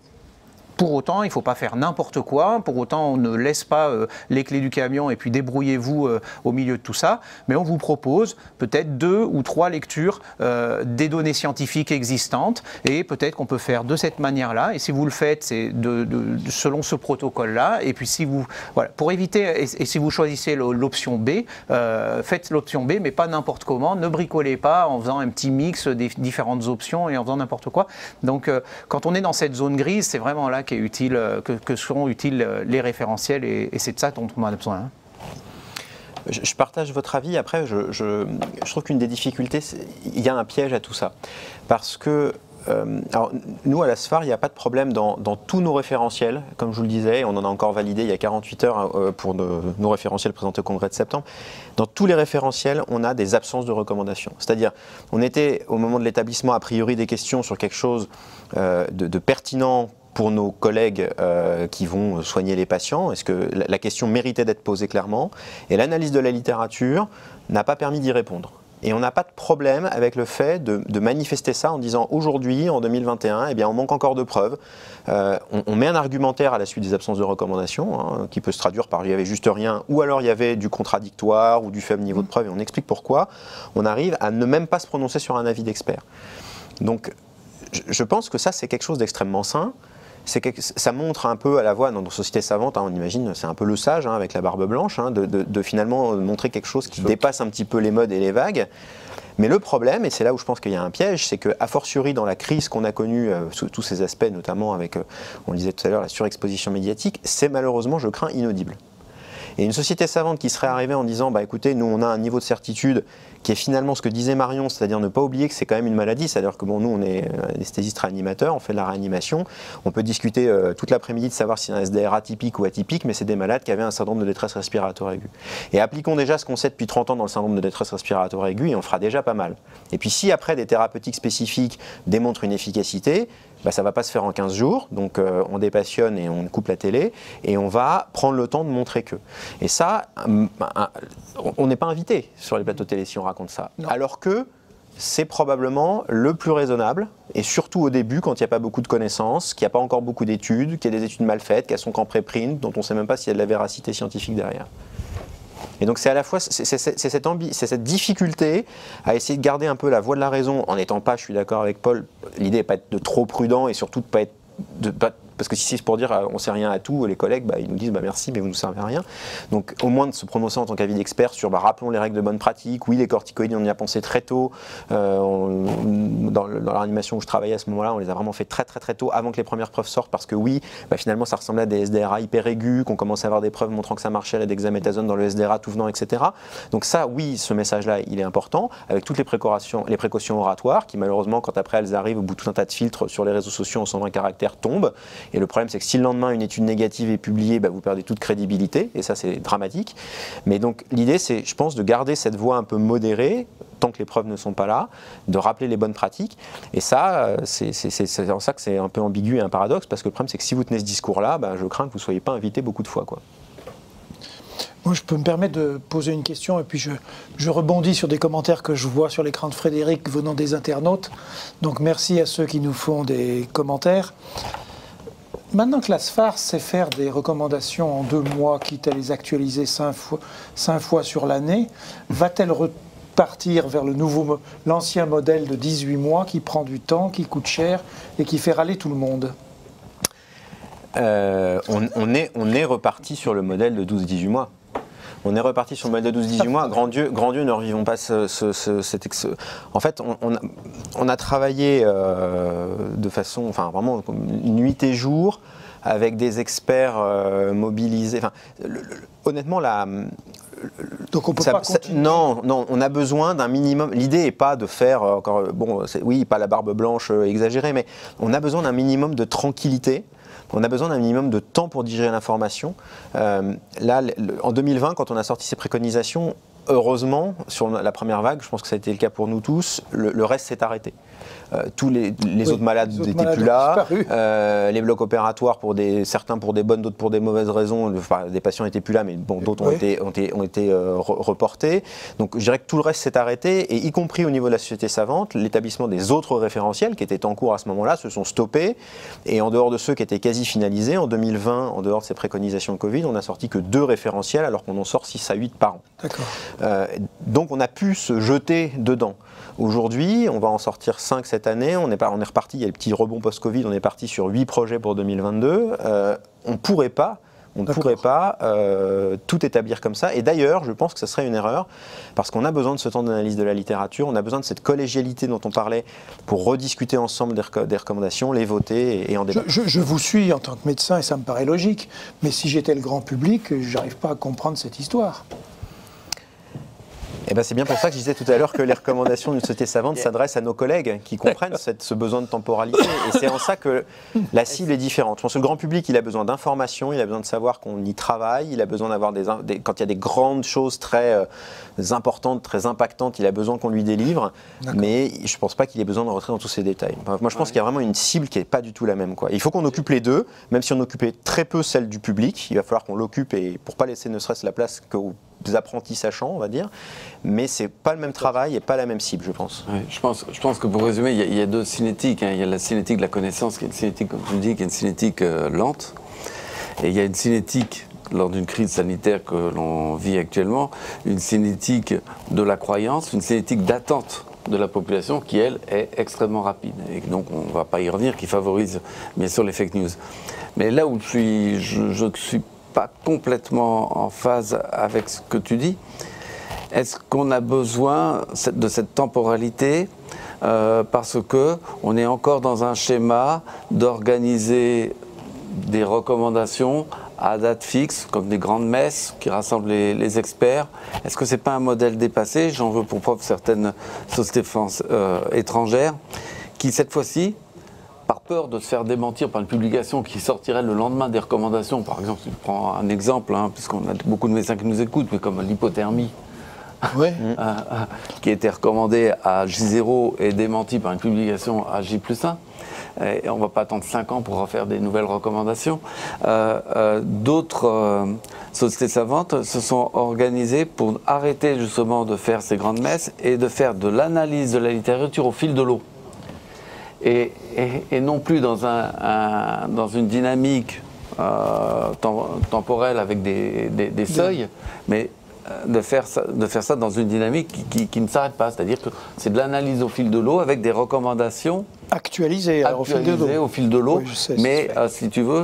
pour autant, il ne faut pas faire n'importe quoi. Pour autant, on ne laisse pas les clés du camion et puis débrouillez-vous au milieu de tout ça. Mais on vous propose peut-être 2 ou 3 lectures des données scientifiques existantes. Et peut-être qu'on peut faire de cette manière-là. Et si vous le faites, c'est selon ce protocole-là. Et puis si vous, voilà, pour éviter, et si vous choisissez l'option B, faites l'option B, mais pas n'importe comment. Ne bricolez pas en faisant un petit mix des différentes options et en faisant n'importe quoi. Donc, quand on est dans cette zone grise, c'est vraiment là qu'est utile, que seront utiles les référentiels, et c'est de ça dont on a besoin. Je partage votre avis. Après, je trouve qu'une des difficultés, il y a un piège à tout ça. Parce que alors, nous, à la SFAR, il n'y a pas de problème dans tous nos référentiels. Comme je vous le disais, on en a encore validé il y a 48 heures pour nos référentiels présentés au congrès de septembre. Dans tous les référentiels, on a des absences de recommandations. C'est-à-dire, on était, au moment de l'établissement, a priori des questions sur quelque chose de pertinent pour nos collègues qui vont soigner les patients. Est-ce que la question méritait d'être posée clairement? Et l'analyse de la littérature n'a pas permis d'y répondre. Et on n'a pas de problème avec le fait de manifester ça en disant aujourd'hui, en 2021, eh bien, on manque encore de preuves. On met un argumentaire à la suite des absences de recommandations, qui peut se traduire par il n'y avait juste rien, ou alors il y avait du contradictoire ou du faible niveau de preuve, et on explique pourquoi. On arrive à ne même pas se prononcer sur un avis d'expert. Donc, je pense que ça, c'est quelque chose d'extrêmement sain. ça montre un peu à la voix dans nos sociétés savantes, on imagine, c'est un peu le sage avec la barbe blanche, de finalement montrer quelque chose qui dépasse un petit peu les modes et les vagues. Mais le problème, et c'est là où je pense qu'il y a un piège, c'est qu'a fortiori dans la crise qu'on a connue, sous tous ces aspects, notamment avec, on le disait tout à l'heure, la surexposition médiatique, c'est malheureusement, je crains, inaudible. Et une société savante qui serait arrivée en disant, écoutez, nous on a un niveau de certitude qui est finalement ce que disait Marion, c'est-à-dire ne pas oublier que c'est quand même une maladie, c'est-à-dire que nous on est anesthésiste réanimateur, on fait de la réanimation, on peut discuter toute l'après-midi de savoir si c'est un SDR atypique ou atypique, mais c'est des malades qui avaient un syndrome de détresse respiratoire aiguë. Et appliquons déjà ce qu'on sait depuis 30 ans dans le syndrome de détresse respiratoire aiguë et on fera déjà pas mal. Et puis si après des thérapeutiques spécifiques démontrent une efficacité, ça ne va pas se faire en 15 jours, donc on dépassionne et on coupe la télé, et on va prendre le temps de montrer que. Et ça, on n'est pas invité sur les plateaux télé si on raconte ça. Non. Alors que c'est probablement le plus raisonnable, et surtout au début, quand il n'y a pas beaucoup de connaissances, qu'il n'y a pas encore beaucoup d'études, qu'il y a des études mal faites, qu'elles sont qu'en préprint, dont on ne sait même pas s'il y a de la véracité scientifique derrière. Et donc c'est à la fois cette difficulté à essayer de garder un peu la voie de la raison en n'étant pas, je suis d'accord avec Paul, l'idée n'est pas être de trop prudent et surtout de pas être parce que si c'est pour dire on sait rien à tout, les collègues ils nous disent merci mais vous ne nous servez à rien. Donc au moins de se prononcer en tant qu'avis d'expert sur rappelons les règles de bonne pratique. Oui, les corticoïdes on y a pensé très tôt. Dans la réanimation où je travaillais à ce moment-là, on les a vraiment fait très tôt avant que les premières preuves sortent parce que oui, finalement ça ressemblait à des SDRA hyper aigus, qu'on commence à avoir des preuves montrant que ça marchait, la dexaméthasone dans le SDRA tout venant, etc. Donc ça, oui, ce message-là, il est important avec toutes les précautions oratoires qui malheureusement quand après elles arrivent au bout de tout un tas de filtres sur les réseaux sociaux en 120 caractères tombent. Et le problème, c'est que si le lendemain, une étude négative est publiée, vous perdez toute crédibilité, et ça, c'est dramatique. Mais donc, l'idée, c'est, je pense, de garder cette voie un peu modérée, tant que les preuves ne sont pas là, de rappeler les bonnes pratiques. Et ça, c'est en ça que c'est un peu ambigu et un paradoxe, parce que le problème, c'est que si vous tenez ce discours-là, je crains que vous ne soyez pas invité beaucoup de fois, quoi. Moi, je peux me permettre de poser une question, et puis je rebondis sur des commentaires que je vois sur l'écran de Frédéric venant des internautes. Donc, merci à ceux qui nous font des commentaires. Maintenant que la SFARS sait faire des recommandations en 2 mois, quitte à les actualiser 5 fois sur l'année, va-t-elle repartir vers l'ancien modèle de 18 mois qui prend du temps, qui coûte cher et qui fait râler tout le monde ? On est reparti sur le modèle de 12-18 mois. On est reparti sur le modèle de 12-18 mois. Grand Dieu, ne revivons pas En fait, on a travaillé de façon, vraiment nuit et jour, avec des experts mobilisés. Honnêtement, donc on peut pas continuer. Non, on a besoin d'un minimum. L'idée n'est pas de faire pas la barbe blanche exagérée, mais on a besoin d'un minimum de tranquillité. On a besoin d'un minimum de temps pour digérer l'information. Là, en 2020, quand on a sorti ces préconisations, heureusement, sur la première vague, je pense que ça a été le cas pour nous tous, le reste s'est arrêté. Tous les autres malades n'étaient plus là. Les blocs opératoires, certains pour des bonnes, d'autres pour des mauvaises raisons. Des patients n'étaient plus là, mais d'autres ont été reportés. Donc je dirais que tout le reste s'est arrêté, et y compris au niveau de la société savante, l'établissement des autres référentiels qui étaient en cours à ce moment-là se sont stoppés. Et en dehors de ceux qui étaient quasi finalisés, en 2020, en dehors de ces préconisations Covid, on n'a sorti que 2 référentiels alors qu'on en sort 6 à 8 par an. D'accord. Donc on a pu se jeter dedans. Aujourd'hui, on va en sortir 5 cette année, on est reparti, il y a le petit rebond post-Covid, on est parti sur 8 projets pour 2022. On ne pourrait pas tout établir comme ça. Et d'ailleurs, je pense que ce serait une erreur, parce qu'on a besoin de ce temps d'analyse de la littérature, on a besoin de cette collégialité dont on parlait pour rediscuter ensemble des recommandations, les voter et en débattre. Je vous suis en tant que médecin et ça me paraît logique, mais si j'étais le grand public, je n'arrive pas à comprendre cette histoire. C'est bien pour ça que je disais tout à l'heure que les recommandations d'une société savante s'adressent à nos collègues qui comprennent ce besoin de temporalité. Et c'est en ça que la cible est différente. Je pense que le grand public, il a besoin d'informations, il a besoin de savoir qu'on y travaille, il a besoin d'avoir quand il y a des grandes choses très importantes, très impactantes, il a besoin qu'on lui délivre. Mais je ne pense pas qu'il ait besoin de rentrer dans tous ces détails. Moi, je pense qu'il y a vraiment une cible qui n'est pas du tout la même, quoi. Il faut qu'on occupe les deux, même si on occupait très peu celle du public. Il va falloir qu'on l'occupe, et pour ne pas laisser ne serait-ce la place qu'aux des apprentis sachants, on va dire, mais c'est pas le même travail et pas la même cible, je pense. Oui, je pense que pour résumer, il y a 2 cinétiques. Il y a la cinétique de la connaissance, qui est une cinétique, comme tu le dis, qui est une cinétique lente, et il y a une cinétique, lors d'une crise sanitaire que l'on vit actuellement, une cinétique de la croyance, une cinétique d'attente de la population qui, elle, est extrêmement rapide. Et donc, on ne va pas y revenir, qui favorise bien sûr les fake news. Mais là où je ne suis pas complètement en phase avec ce que tu dis, est-ce qu'on a besoin de cette temporalité parce qu'on est encore dans un schéma d'organiser des recommandations à date fixe, comme des grandes messes qui rassemblent les experts? Est-ce que ce n'est pas un modèle dépassé? J'en veux pour preuve certaines sociétés étrangères qui, cette fois-ci, par peur de se faire démentir par une publication qui sortirait le lendemain des recommandations, par exemple, je prends un exemple, puisqu'on a beaucoup de médecins qui nous écoutent, mais comme l'hypothermie, oui. qui était recommandée à J0 et démentie par une publication à J+1. Et on ne va pas attendre 5 ans pour refaire des nouvelles recommandations. D'autres sociétés savantes se sont organisées pour arrêter justement de faire ces grandes messes et de faire de l'analyse de la littérature au fil de l'eau. Et non plus dans une dynamique temporelle avec des seuils, mais de faire ça dans une dynamique qui ne s'arrête pas. C'est-à-dire que c'est de l'analyse au fil de l'eau avec des recommandations actualisées au fil de l'eau. Oui, mais si tu veux,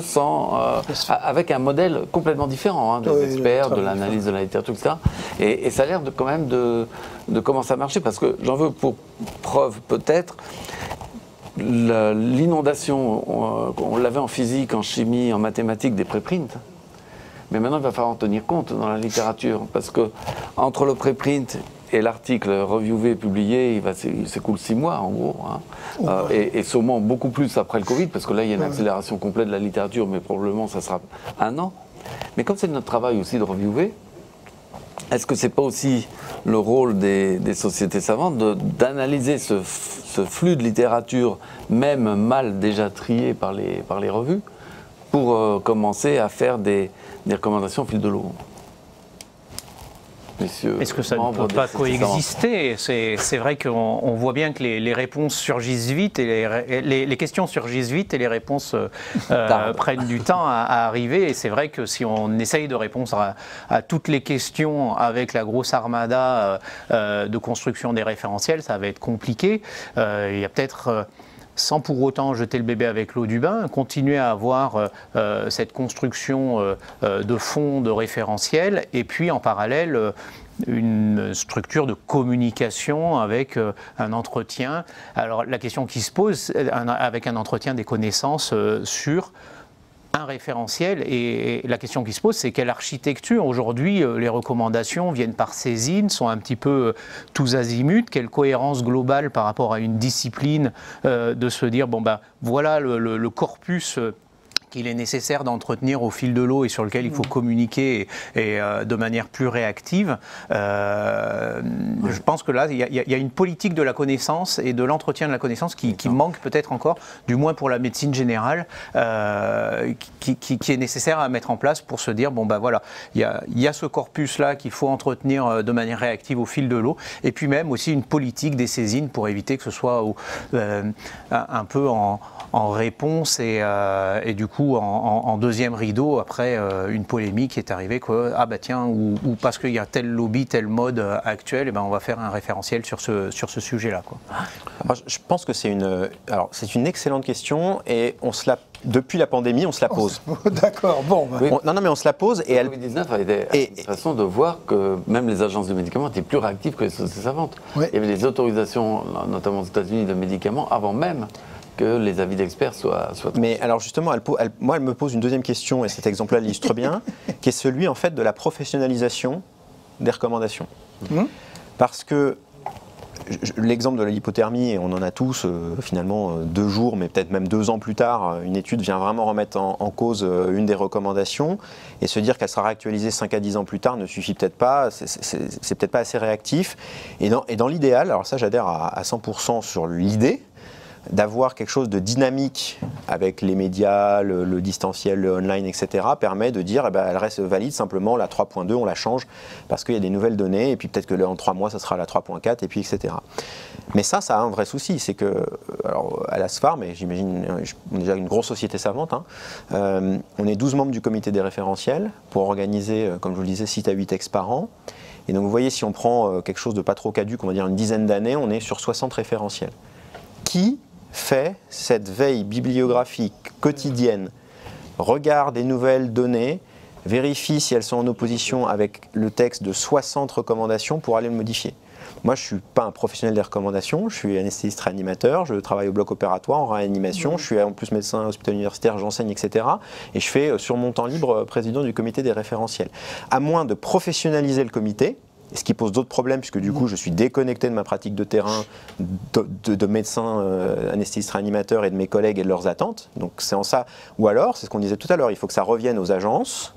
avec un modèle complètement différent des experts, de l'analyse de la littérature, etc. Et ça a l'air quand même de commencer à marcher, parce que j'en veux pour preuve peut-être l'inondation, on l'avait en physique, en chimie, en mathématiques, des préprints. Mais maintenant, il va falloir en tenir compte dans la littérature, parce que entre le préprint et l'article reviewé, publié, il s'écoule 6 mois en gros, et sûrement beaucoup plus après le Covid, parce que là, il y a une accélération complète de la littérature, mais probablement ça sera 1 an. Mais comme c'est notre travail aussi de reviewer, est-ce que c'est pas aussi le rôle des sociétés savantes d'analyser ce flux de littérature, même mal déjà trié par les revues, pour commencer à faire des recommandations au fil de l'eau? Est-ce que ça ne peut pas coexister? C'est vrai qu'on voit bien que les réponses surgissent vite, et les questions surgissent vite, et les réponses prennent du temps à arriver. Et c'est vrai que si on essaye de répondre à toutes les questions avec la grosse armada de construction des référentiels, ça va être compliqué. Il y a peut-être... sans pour autant jeter le bébé avec l'eau du bain, continuer à avoir cette construction de fonds, de référentiels, et puis en parallèle une structure de communication avec un entretien. Alors la question qui se pose, avec un entretien des connaissances sur un référentiel, et la question qui se pose, c'est quelle architecture? Aujourd'hui, les recommandations viennent par saisine, sont un petit peu tous azimuts. Quelle cohérence globale par rapport à une discipline de se dire, bon ben voilà le corpus qu'il est nécessaire d'entretenir au fil de l'eau et sur lequel il faut communiquer et de manière plus réactive. Je pense que là, il y a une politique de la connaissance et de l'entretien de la connaissance qui manque peut-être encore, du moins pour la médecine générale, qui est nécessaire à mettre en place pour se dire, bon ben voilà, il y a ce corpus-là qu'il faut entretenir de manière réactive au fil de l'eau, et puis même aussi une politique des saisines pour éviter que ce soit un peu en réponse et du coup en deuxième rideau après une polémique qui est arrivée, ah bah tiens, ou parce qu'il y a tel lobby, tel mode actuel, et ben on va faire un référentiel sur ce sujet-là, quoi. Alors, je pense que c'est une excellente question, et depuis la pandémie, on se la pose. D'accord, bon. Oui. Non, mais on se la pose, et le Covid-19 a été une façon de voir que même les agences de médicaments étaient plus réactives que les sociétés savantes. Oui. Il y avait des autorisations, notamment aux États-Unis, de médicaments avant même que les avis d'experts soient... Mais alors justement, moi, elle me pose une deuxième question, et cet exemple-là l'illustre bien, qui est celui en fait de la professionnalisation des recommandations. Parce que l'exemple de l'hypothermie, on en a tous finalement 2 jours, mais peut-être même 2 ans plus tard, une étude vient vraiment remettre en cause une des recommandations, et se dire qu'elle sera réactualisée 5 à 10 ans plus tard ne suffit peut-être pas, c'est peut-être pas assez réactif. Et dans l'idéal, alors ça j'adhère à 100% sur l'idée, d'avoir quelque chose de dynamique avec les médias, le distanciel, le online, etc., permet de dire, elle reste valide, simplement la 3.2, on la change parce qu'il y a des nouvelles données, et puis peut-être que en 3 mois, ça sera la 3.4, et puis etc. Mais ça a un vrai souci, c'est que, alors, à la SFAR, mais j'imagine, on est déjà une grosse société savante, on est 12 membres du comité des référentiels pour organiser, comme je vous le disais, 6 à 8 textes par an. Et donc vous voyez, si on prend quelque chose de pas trop caduc, on va dire une dizaine d'années, on est sur 60 référentiels. Qui fait cette veille bibliographique quotidienne, regarde des nouvelles données, vérifie si elles sont en opposition avec le texte de 60 recommandations pour aller le modifier? Moi, je ne suis pas un professionnel des recommandations, je suis anesthésiste réanimateur, je travaille au bloc opératoire en réanimation, je suis en plus médecin hospitalier universitaire, j'enseigne, etc. Et je fais sur mon temps libre président du comité des référentiels. À moins de professionnaliser le comité, ce qui pose d'autres problèmes, puisque du coup je suis déconnecté de ma pratique de terrain, de médecin anesthésiste réanimateur et de mes collègues et de leurs attentes. Donc c'est en ça. Ou alors, c'est ce qu'on disait tout à l'heure, il faut que ça revienne aux agences,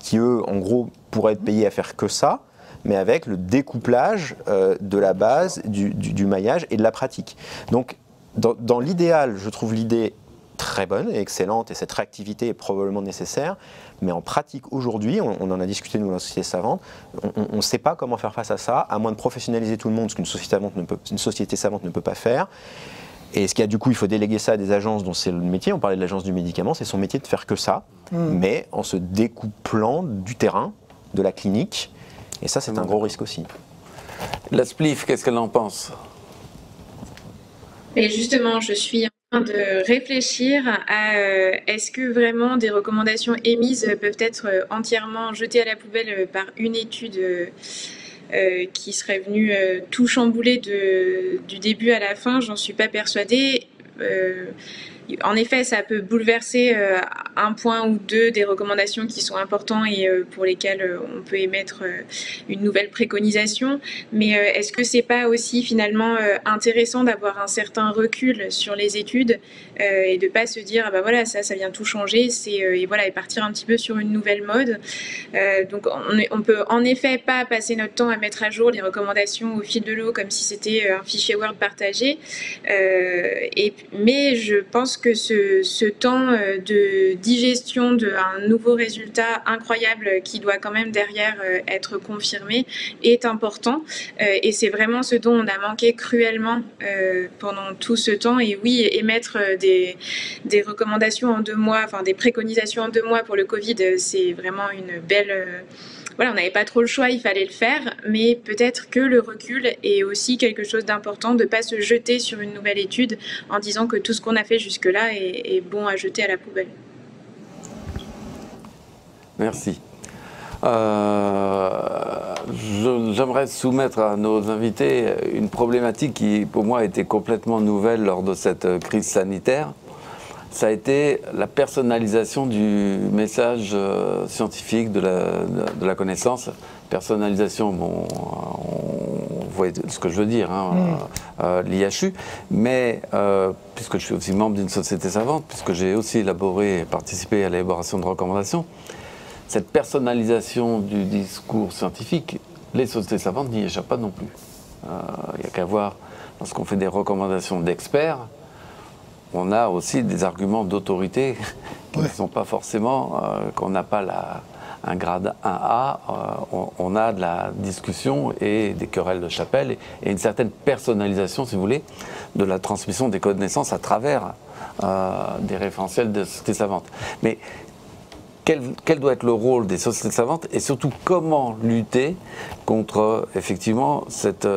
qui eux, en gros, pourraient être payés à faire que ça, mais avec le découplage de la base, du maillage et de la pratique. Donc, dans l'idéal, je trouve l'idée très bonne et excellente, et cette réactivité est probablement nécessaire, mais en pratique aujourd'hui, on en a discuté nous dans la société savante, on ne sait pas comment faire face à ça, à moins de professionnaliser tout le monde, ce qu'une société savante ne peut pas faire. Et ce qu'il y a du coup, il faut déléguer ça à des agences dont c'est le métier. On parlait de l'agence du médicament, c'est son métier de faire que ça, mais en se découplant du terrain, de la clinique. Et ça, c'est un gros risque aussi. La SPLIF, qu'est-ce qu'elle en pense? Et justement, je suis en train de réfléchir à est-ce que vraiment des recommandations émises peuvent être entièrement jetées à la poubelle par une étude qui serait venue tout chambouler du début à la fin? J'en suis pas persuadée. En effet, ça peut bouleverser un point ou deux des recommandations qui sont importants et pour lesquelles on peut émettre une nouvelle préconisation. Mais est-ce que c'est pas aussi finalement intéressant d'avoir un certain recul sur les études et de pas se dire ah bah voilà ça vient tout changer, et voilà, et partir un petit peu sur une nouvelle mode. Donc on peut en effet pas passer notre temps à mettre à jour les recommandations au fil de l'eau comme si c'était un fichier Word partagé. Mais je pense que ce temps de digestion d'un nouveau résultat incroyable qui doit quand même derrière être confirmé est important. Et c'est vraiment ce dont on a manqué cruellement pendant tout ce temps. Et oui, émettre des recommandations en 2 mois, enfin des préconisations en 2 mois pour le Covid, c'est vraiment une belle... Voilà, on n'avait pas trop le choix, il fallait le faire, mais peut-être que le recul est aussi quelque chose d'important, de ne pas se jeter sur une nouvelle étude en disant que tout ce qu'on a fait jusque-là est bon à jeter à la poubelle. Merci. J'aimerais soumettre à nos invités une problématique qui, pour moi, a été complètement nouvelle lors de cette crise sanitaire. Ça a été la personnalisation du message scientifique, de la connaissance. Personnalisation, bon, on voit ce que je veux dire, l'IHU, mais puisque je suis aussi membre d'une société savante, puisque j'ai aussi élaboré et participé à l'élaboration de recommandations, cette personnalisation du discours scientifique, les sociétés savantes n'y échappent pas non plus. Il n'y a qu'à voir, lorsqu'on fait des recommandations d'experts, on a aussi des arguments d'autorité qui ne sont pas forcément, qu'on n'a pas un grade 1A, on a de la discussion et des querelles de chapelle et une certaine personnalisation, si vous voulez, de la transmission des connaissances à travers des référentiels de sociétés savantes. Mais quel doit être le rôle des sociétés savantes et surtout comment lutter contre effectivement cette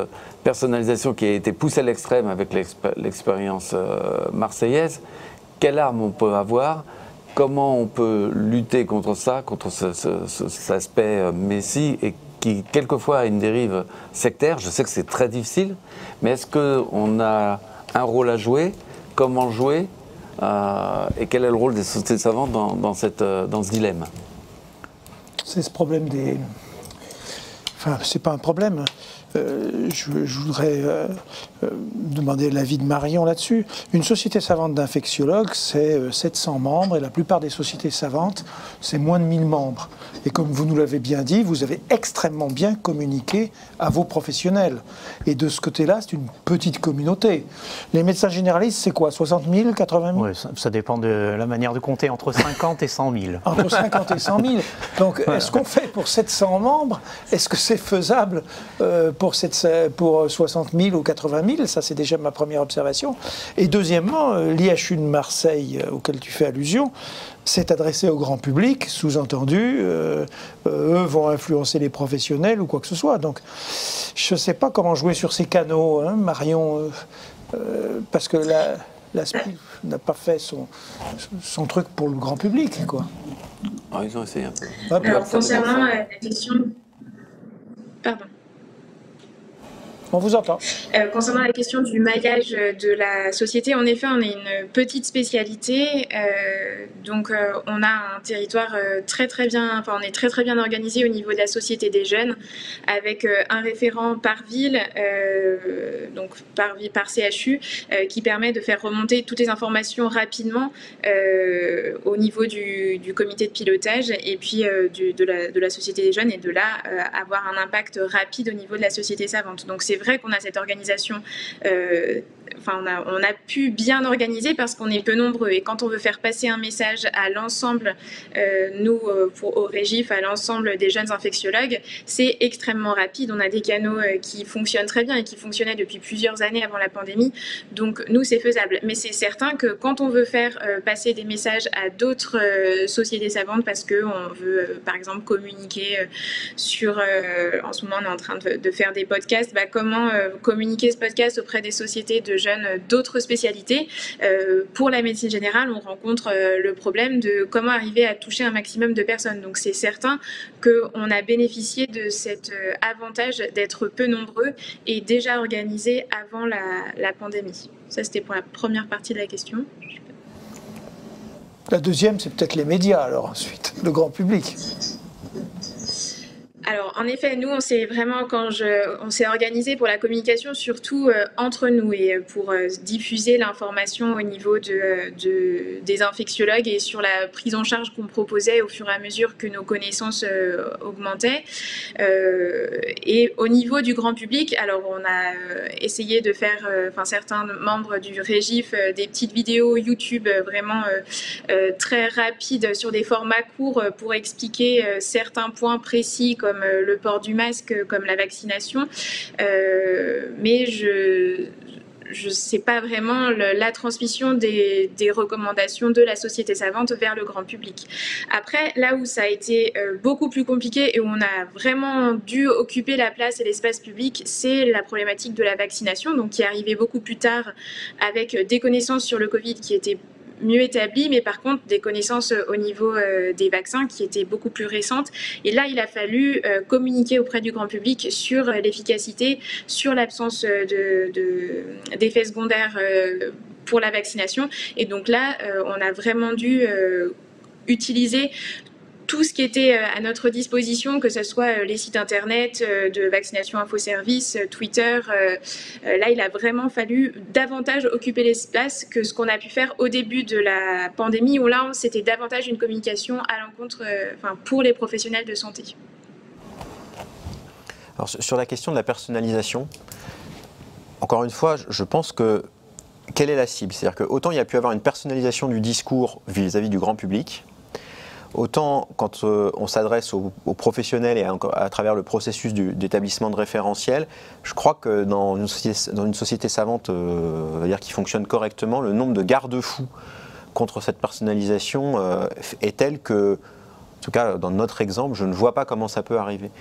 personnalisation qui a été poussée à l'extrême avec l'expérience marseillaise? Quelle arme on peut avoir? Comment on peut lutter contre ça, contre cet aspect messie et qui quelquefois a une dérive sectaire? Je sais que c'est très difficile, mais est-ce qu'on a un rôle à jouer? Comment jouer? Et quel est le rôle des sociétés savantes dans ce dilemme? C'est ce problème des... Enfin, c'est pas un problème. Je voudrais demander l'avis de Marion là-dessus. Une société savante d'infectiologues, c'est 700 membres, et la plupart des sociétés savantes, c'est moins de 1000 membres. Et comme vous nous l'avez bien dit, vous avez extrêmement bien communiqué à vos professionnels. Et de ce côté-là, c'est une petite communauté. Les médecins généralistes, c'est quoi, 60 000, 80 000? Oui, ça dépend de la manière de compter, entre 50 et 100 000. Entre 50 et 100 000. Donc, est-ce qu'on fait pour 700 membres? Est-ce que c'est faisable pour 60 000 ou 80 000? Ça, c'est déjà ma première observation. Et deuxièmement, l'IHU de Marseille, auquel tu fais allusion, c'est adressé au grand public, sous-entendu, eux vont influencer les professionnels ou quoi que ce soit. Donc, je ne sais pas comment jouer sur ces canaux, hein, Marion, parce que la SPIF n'a pas fait son truc pour le grand public, quoi. Oh, ils ont essayé un peu. Alors, concernant la question... Pardon. On vous entend. Concernant la question du maillage de la société, en effet, on est une petite spécialité. Donc, on a un territoire très bien, enfin, on est très bien organisé au niveau de la Société des jeunes, avec un référent par ville, donc par CHU, qui permet de faire remonter toutes les informations rapidement au niveau du comité de pilotage et puis de la Société des jeunes, et de là avoir un impact rapide au niveau de la Société savante. Donc, c'est vrai qu'on a cette organisation, on a pu bien organiser parce qu'on est peu nombreux, et quand on veut faire passer un message à l'ensemble, au Régif, à l'ensemble des jeunes infectiologues, c'est extrêmement rapide. On a des canaux qui fonctionnent très bien et qui fonctionnaient depuis plusieurs années avant la pandémie, donc nous c'est faisable. Mais c'est certain que quand on veut faire passer des messages à d'autres sociétés savantes, parce qu'on veut par exemple communiquer sur, en ce moment on est en train de faire des podcasts, comment communiquer ce podcast auprès des sociétés de jeunes d'autres spécialités. Pour la médecine générale, on rencontre le problème de comment arriver à toucher un maximum de personnes. Donc c'est certain qu'on a bénéficié de cet avantage d'être peu nombreux et déjà organisé avant la pandémie. Ça, c'était pour la première partie de la question. La deuxième, c'est peut-être les médias, alors ensuite, le grand public. Alors, en effet, nous, on s'est organisé pour la communication, surtout entre nous, et pour diffuser l'information au niveau des infectiologues et sur la prise en charge qu'on proposait au fur et à mesure que nos connaissances augmentaient. Et au niveau du grand public, alors on a essayé de faire, certains membres du Régif, des petites vidéos YouTube vraiment très rapides sur des formats courts pour expliquer certains points précis comme le port du masque, comme la vaccination, mais je sais pas vraiment la transmission des recommandations de la Société savante vers le grand public. Après, là où ça a été beaucoup plus compliqué et où on a vraiment dû occuper la place et l'espace public, c'est la problématique de la vaccination, donc qui est arrivée beaucoup plus tard, avec des connaissances sur le Covid qui étaient mieux établies, mais par contre des connaissances au niveau des vaccins qui étaient beaucoup plus récentes. Et là, il a fallu communiquer auprès du grand public sur l'efficacité, sur l'absence d'effets secondaires pour la vaccination. Et donc là, on a vraiment dû utiliser tout ce qui était à notre disposition, que ce soit les sites internet de Vaccination Info Service, Twitter. Là, il a vraiment fallu davantage occuper l'espace que ce qu'on a pu faire au début de la pandémie, où là, c'était davantage une communication à l'encontre, pour les professionnels de santé. Alors, sur la question de la personnalisation, encore une fois, je pense que quelle est la cible? C'est-à-dire qu'autant il y a pu avoir une personnalisation du discours vis-à-vis du grand public, autant quand on s'adresse aux professionnels et à travers le processus d'établissement de référentiel, je crois que dans une société savante qui fonctionne correctement, le nombre de garde-fous contre cette personnalisation est tel que, en tout cas dans notre exemple, je ne vois pas comment ça peut arriver.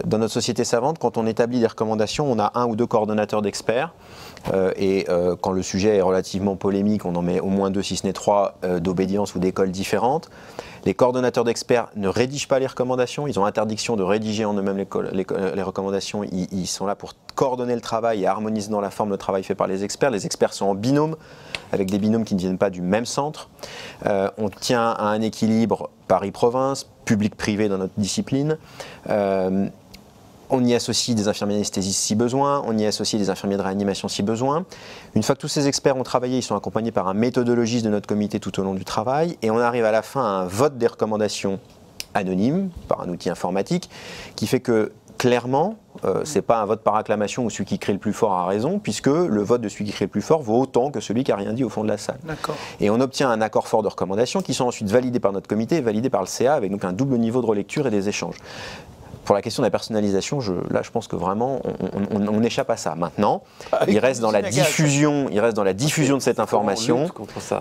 Dans notre société savante, quand on établit des recommandations, on a 1 ou 2 coordonnateurs d'experts, et quand le sujet est relativement polémique, on en met au moins 2, si ce n'est 3, d'obédience ou d'écoles différentes. Les coordonnateurs d'experts ne rédigent pas les recommandations, ils ont interdiction de rédiger en eux-mêmes les recommandations, ils sont là pour coordonner le travail et harmoniser dans la forme le travail fait par les experts. Les experts sont en binôme, avec des binômes qui ne viennent pas du même centre. On tient à un équilibre Paris-Province, public-privé dans notre discipline. On y associe des infirmiers anesthésistes si besoin, on y associe des infirmiers de réanimation si besoin. Une fois que tous ces experts ont travaillé, ils sont accompagnés par un méthodologiste de notre comité tout au long du travail, et on arrive à la fin à un vote des recommandations anonyme, par un outil informatique, qui fait que clairement, ce n'est pas un vote par acclamation où celui qui crie le plus fort a raison, puisque le vote de celui qui crie le plus fort vaut autant que celui qui n'a rien dit au fond de la salle. Et on obtient un accord fort de recommandations qui sont ensuite validés par notre comité et validés par le CA, avec donc un double niveau de relecture et des échanges. pour la question de la personnalisation, là, je pense que vraiment, on échappe à ça. Maintenant, il reste dans la diffusion de cette information.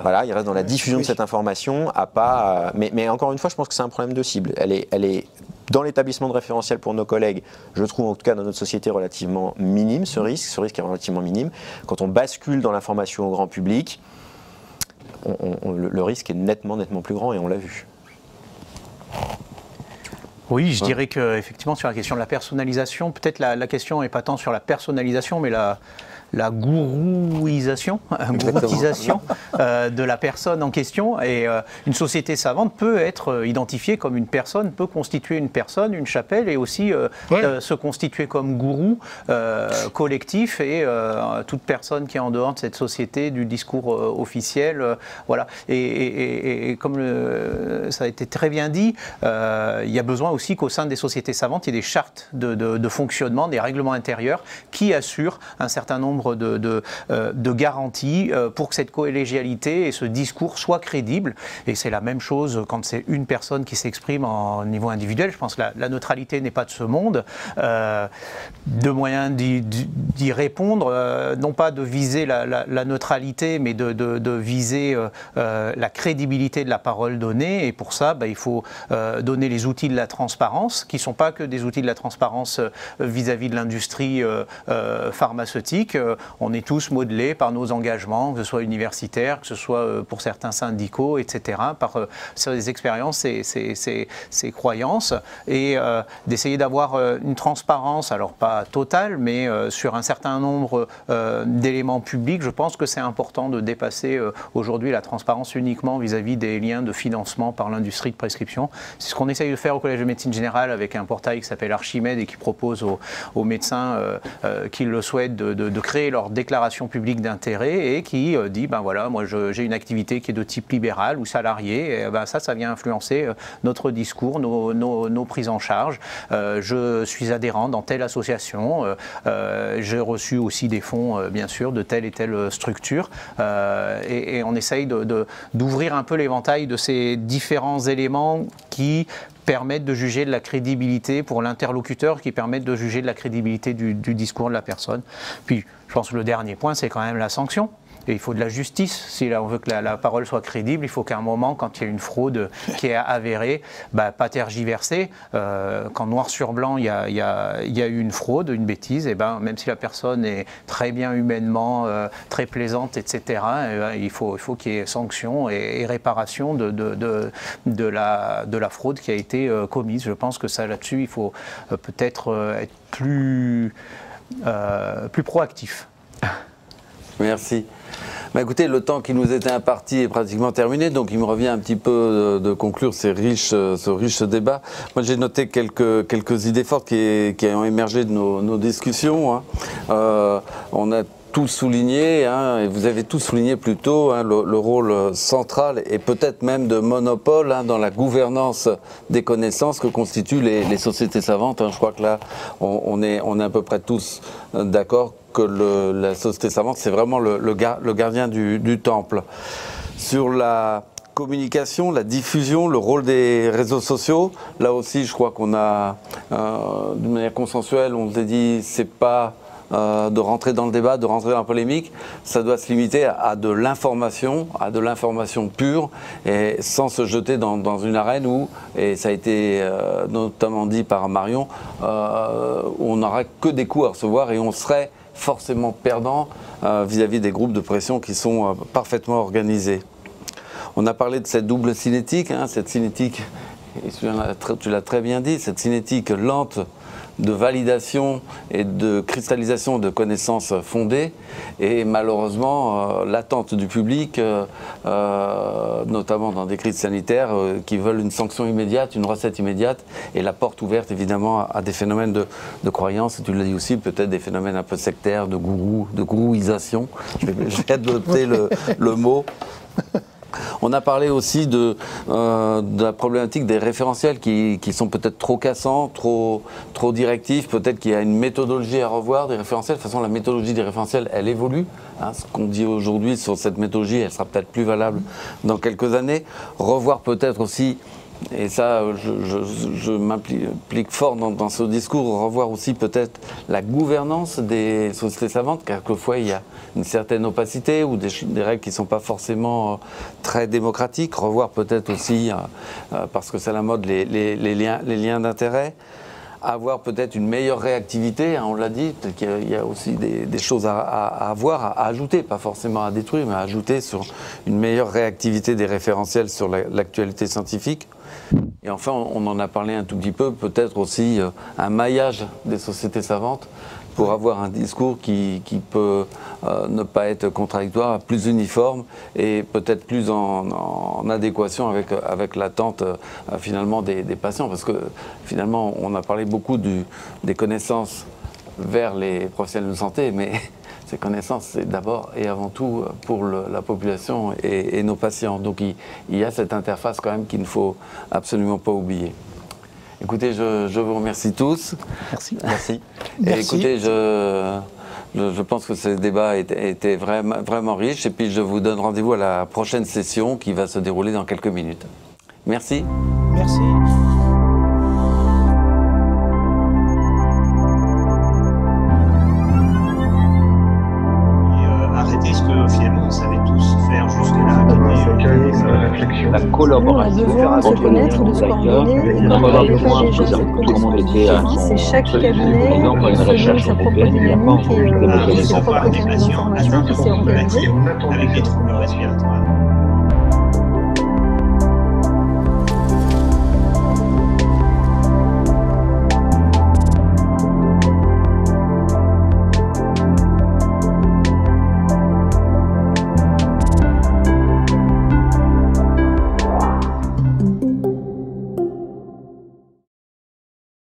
Voilà, il reste dans la diffusion de cette information, mais encore une fois, je pense que c'est un problème de cible. Elle est dans l'établissement de référentiel pour nos collègues, je trouve en tout cas dans notre société relativement minime, ce risque est relativement minime. Quand on bascule dans l'information au grand public, le risque est nettement plus grand et on l'a vu. Oui, je dirais qu'effectivement sur la question de la personnalisation, peut-être la question n'est pas tant sur la personnalisation, mais la gourouisation de la personne en question. Et une société savante peut être identifiée comme une personne, peut constituer une personne, une chapelle, et aussi se constituer comme gourou collectif, et toute personne qui est en dehors de cette société, du discours officiel. Voilà. Et comme ça a été très bien dit, il y a besoin aussi qu'au sein des sociétés savantes, il y ait des chartes de fonctionnement, des règlements intérieurs qui assurent un certain nombre de garanties pour que cette collégialité et ce discours soient crédibles. Et c'est la même chose quand c'est une personne qui s'exprime au niveau individuel. Je pense que la neutralité n'est pas de ce monde. De moyens d'y répondre, non pas de viser la neutralité, mais de viser la crédibilité de la parole donnée. Et pour ça, il faut donner les outils de la transparence, qui ne sont pas que des outils de la transparence vis-à-vis de l'industrie pharmaceutique. On est tous modelés par nos engagements, que ce soit universitaires, que ce soit pour certains syndicaux, etc., par ces expériences, ces croyances, et d'essayer d'avoir une transparence, alors pas totale, mais sur un certain nombre d'éléments publics. Je pense que c'est important de dépasser aujourd'hui la transparence uniquement vis-à-vis des liens de financement par l'industrie de prescription. C'est ce qu'on essaye de faire au Collège de médecine générale avec un portail qui s'appelle Archimède et qui propose aux médecins qui le souhaitent de créer leur déclaration publique d'intérêt, et qui dit, voilà, moi j'ai une activité qui est de type libéral ou salarié, et ça vient influencer notre discours, nos prises en charge. Je suis adhérent dans telle association, j'ai reçu aussi des fonds, bien sûr, de telle et telle structure, et on essaye d'ouvrir un peu l'éventail de ces différents éléments qui permettent de juger de la crédibilité pour l'interlocuteur, qui permettent de juger de la crédibilité du discours de la personne. Puis, je pense que le dernier point, c'est quand même la sanction. Et il faut de la justice. Si là, on veut que la parole soit crédible, il faut qu'à un moment, quand il y a une fraude qui est avérée, pas tergiverser. Quand noir sur blanc, il y a eu une fraude, une bêtise, et même si la personne est très bien humainement, très plaisante, etc., il faut qu'il y ait sanction et réparation de la fraude qui a été commise. Je pense que ça, là-dessus, il faut peut-être être plus proactif. Merci. Écoutez, le temps qui nous était imparti est pratiquement terminé, donc il me revient un petit peu de conclure ce riche débat. Moi, j'ai noté quelques idées fortes qui ont émergé de nos discussions. On a tous souligné, et vous avez tous souligné plutôt le rôle central et peut-être même de monopole dans la gouvernance des connaissances que constituent les sociétés savantes. Je crois que là, on est à peu près tous d'accord que la société savante, c'est vraiment le gardien du temple. Sur la communication, la diffusion, le rôle des réseaux sociaux, là aussi, je crois qu'on a, d'une manière consensuelle, on s'est dit, c'est pas de rentrer dans le débat, de rentrer dans la polémique, ça doit se limiter à de l'information pure, et sans se jeter dans une arène où, et ça a été notamment dit par Marion, on n'aura que des coups à recevoir et on serait forcément perdant vis-à-vis des groupes de pression qui sont parfaitement organisés. On a parlé de cette double cinétique, cette cinétique, tu l'as très bien dit, cette cinétique lente de validation et de cristallisation de connaissances fondées, et malheureusement l'attente du public, notamment dans des crises sanitaires, qui veulent une sanction immédiate, une recette immédiate, et la porte ouverte évidemment à des phénomènes de croyance, et tu l'as dit aussi, peut-être des phénomènes un peu sectaires, de gourouisation, je vais adopter le mot. On a parlé aussi de la problématique des référentiels qui sont peut-être trop cassants, trop directifs. Peut-être qu'il y a une méthodologie à revoir des référentiels. De toute façon, la méthodologie des référentiels, elle évolue. Ce qu'on dit aujourd'hui sur cette méthodologie, elle sera peut-être plus valable dans quelques années. Revoir peut-être aussi Et ça, je m'implique fort dans ce discours, revoir aussi peut-être la gouvernance des sociétés savantes, car quelquefois il y a une certaine opacité ou des règles qui ne sont pas forcément très démocratiques, revoir peut-être aussi, parce que c'est la mode, les liens d'intérêt, avoir peut-être une meilleure réactivité, hein, on l'a dit, peut-être qu'il y a aussi des choses à avoir, à ajouter, pas forcément à détruire, mais à ajouter sur une meilleure réactivité des référentiels sur l'actualité scientifique. Et enfin, on en a parlé un tout petit peu, peut-être aussi un maillage des sociétés savantes pour avoir un discours qui peut ne pas être contradictoire, plus uniforme et peut-être plus en adéquation avec l'attente finalement des patients. Parce que finalement, on a parlé beaucoup des connaissances vers les professionnels de santé, mais ces connaissances, c'est d'abord et avant tout pour la population et nos patients. Donc il y a cette interface quand même qu'il ne faut absolument pas oublier. Écoutez, je vous remercie tous. Merci. Merci. Et écoutez, je pense que ce débat était vraiment riche. Et puis je vous donne rendez-vous à la prochaine session qui va se dérouler dans quelques minutes. Merci. Merci. Arrêter ce que finalement on savait tous faire jusque-là. La collaboration entre les acteurs, on va pouvoir tout le monde était à son chaque cabinet, par exemple une recherche européenne, il n'y a pas encore eu de Sans parler des patients atteints de la maladie avec des troubles respiratoires.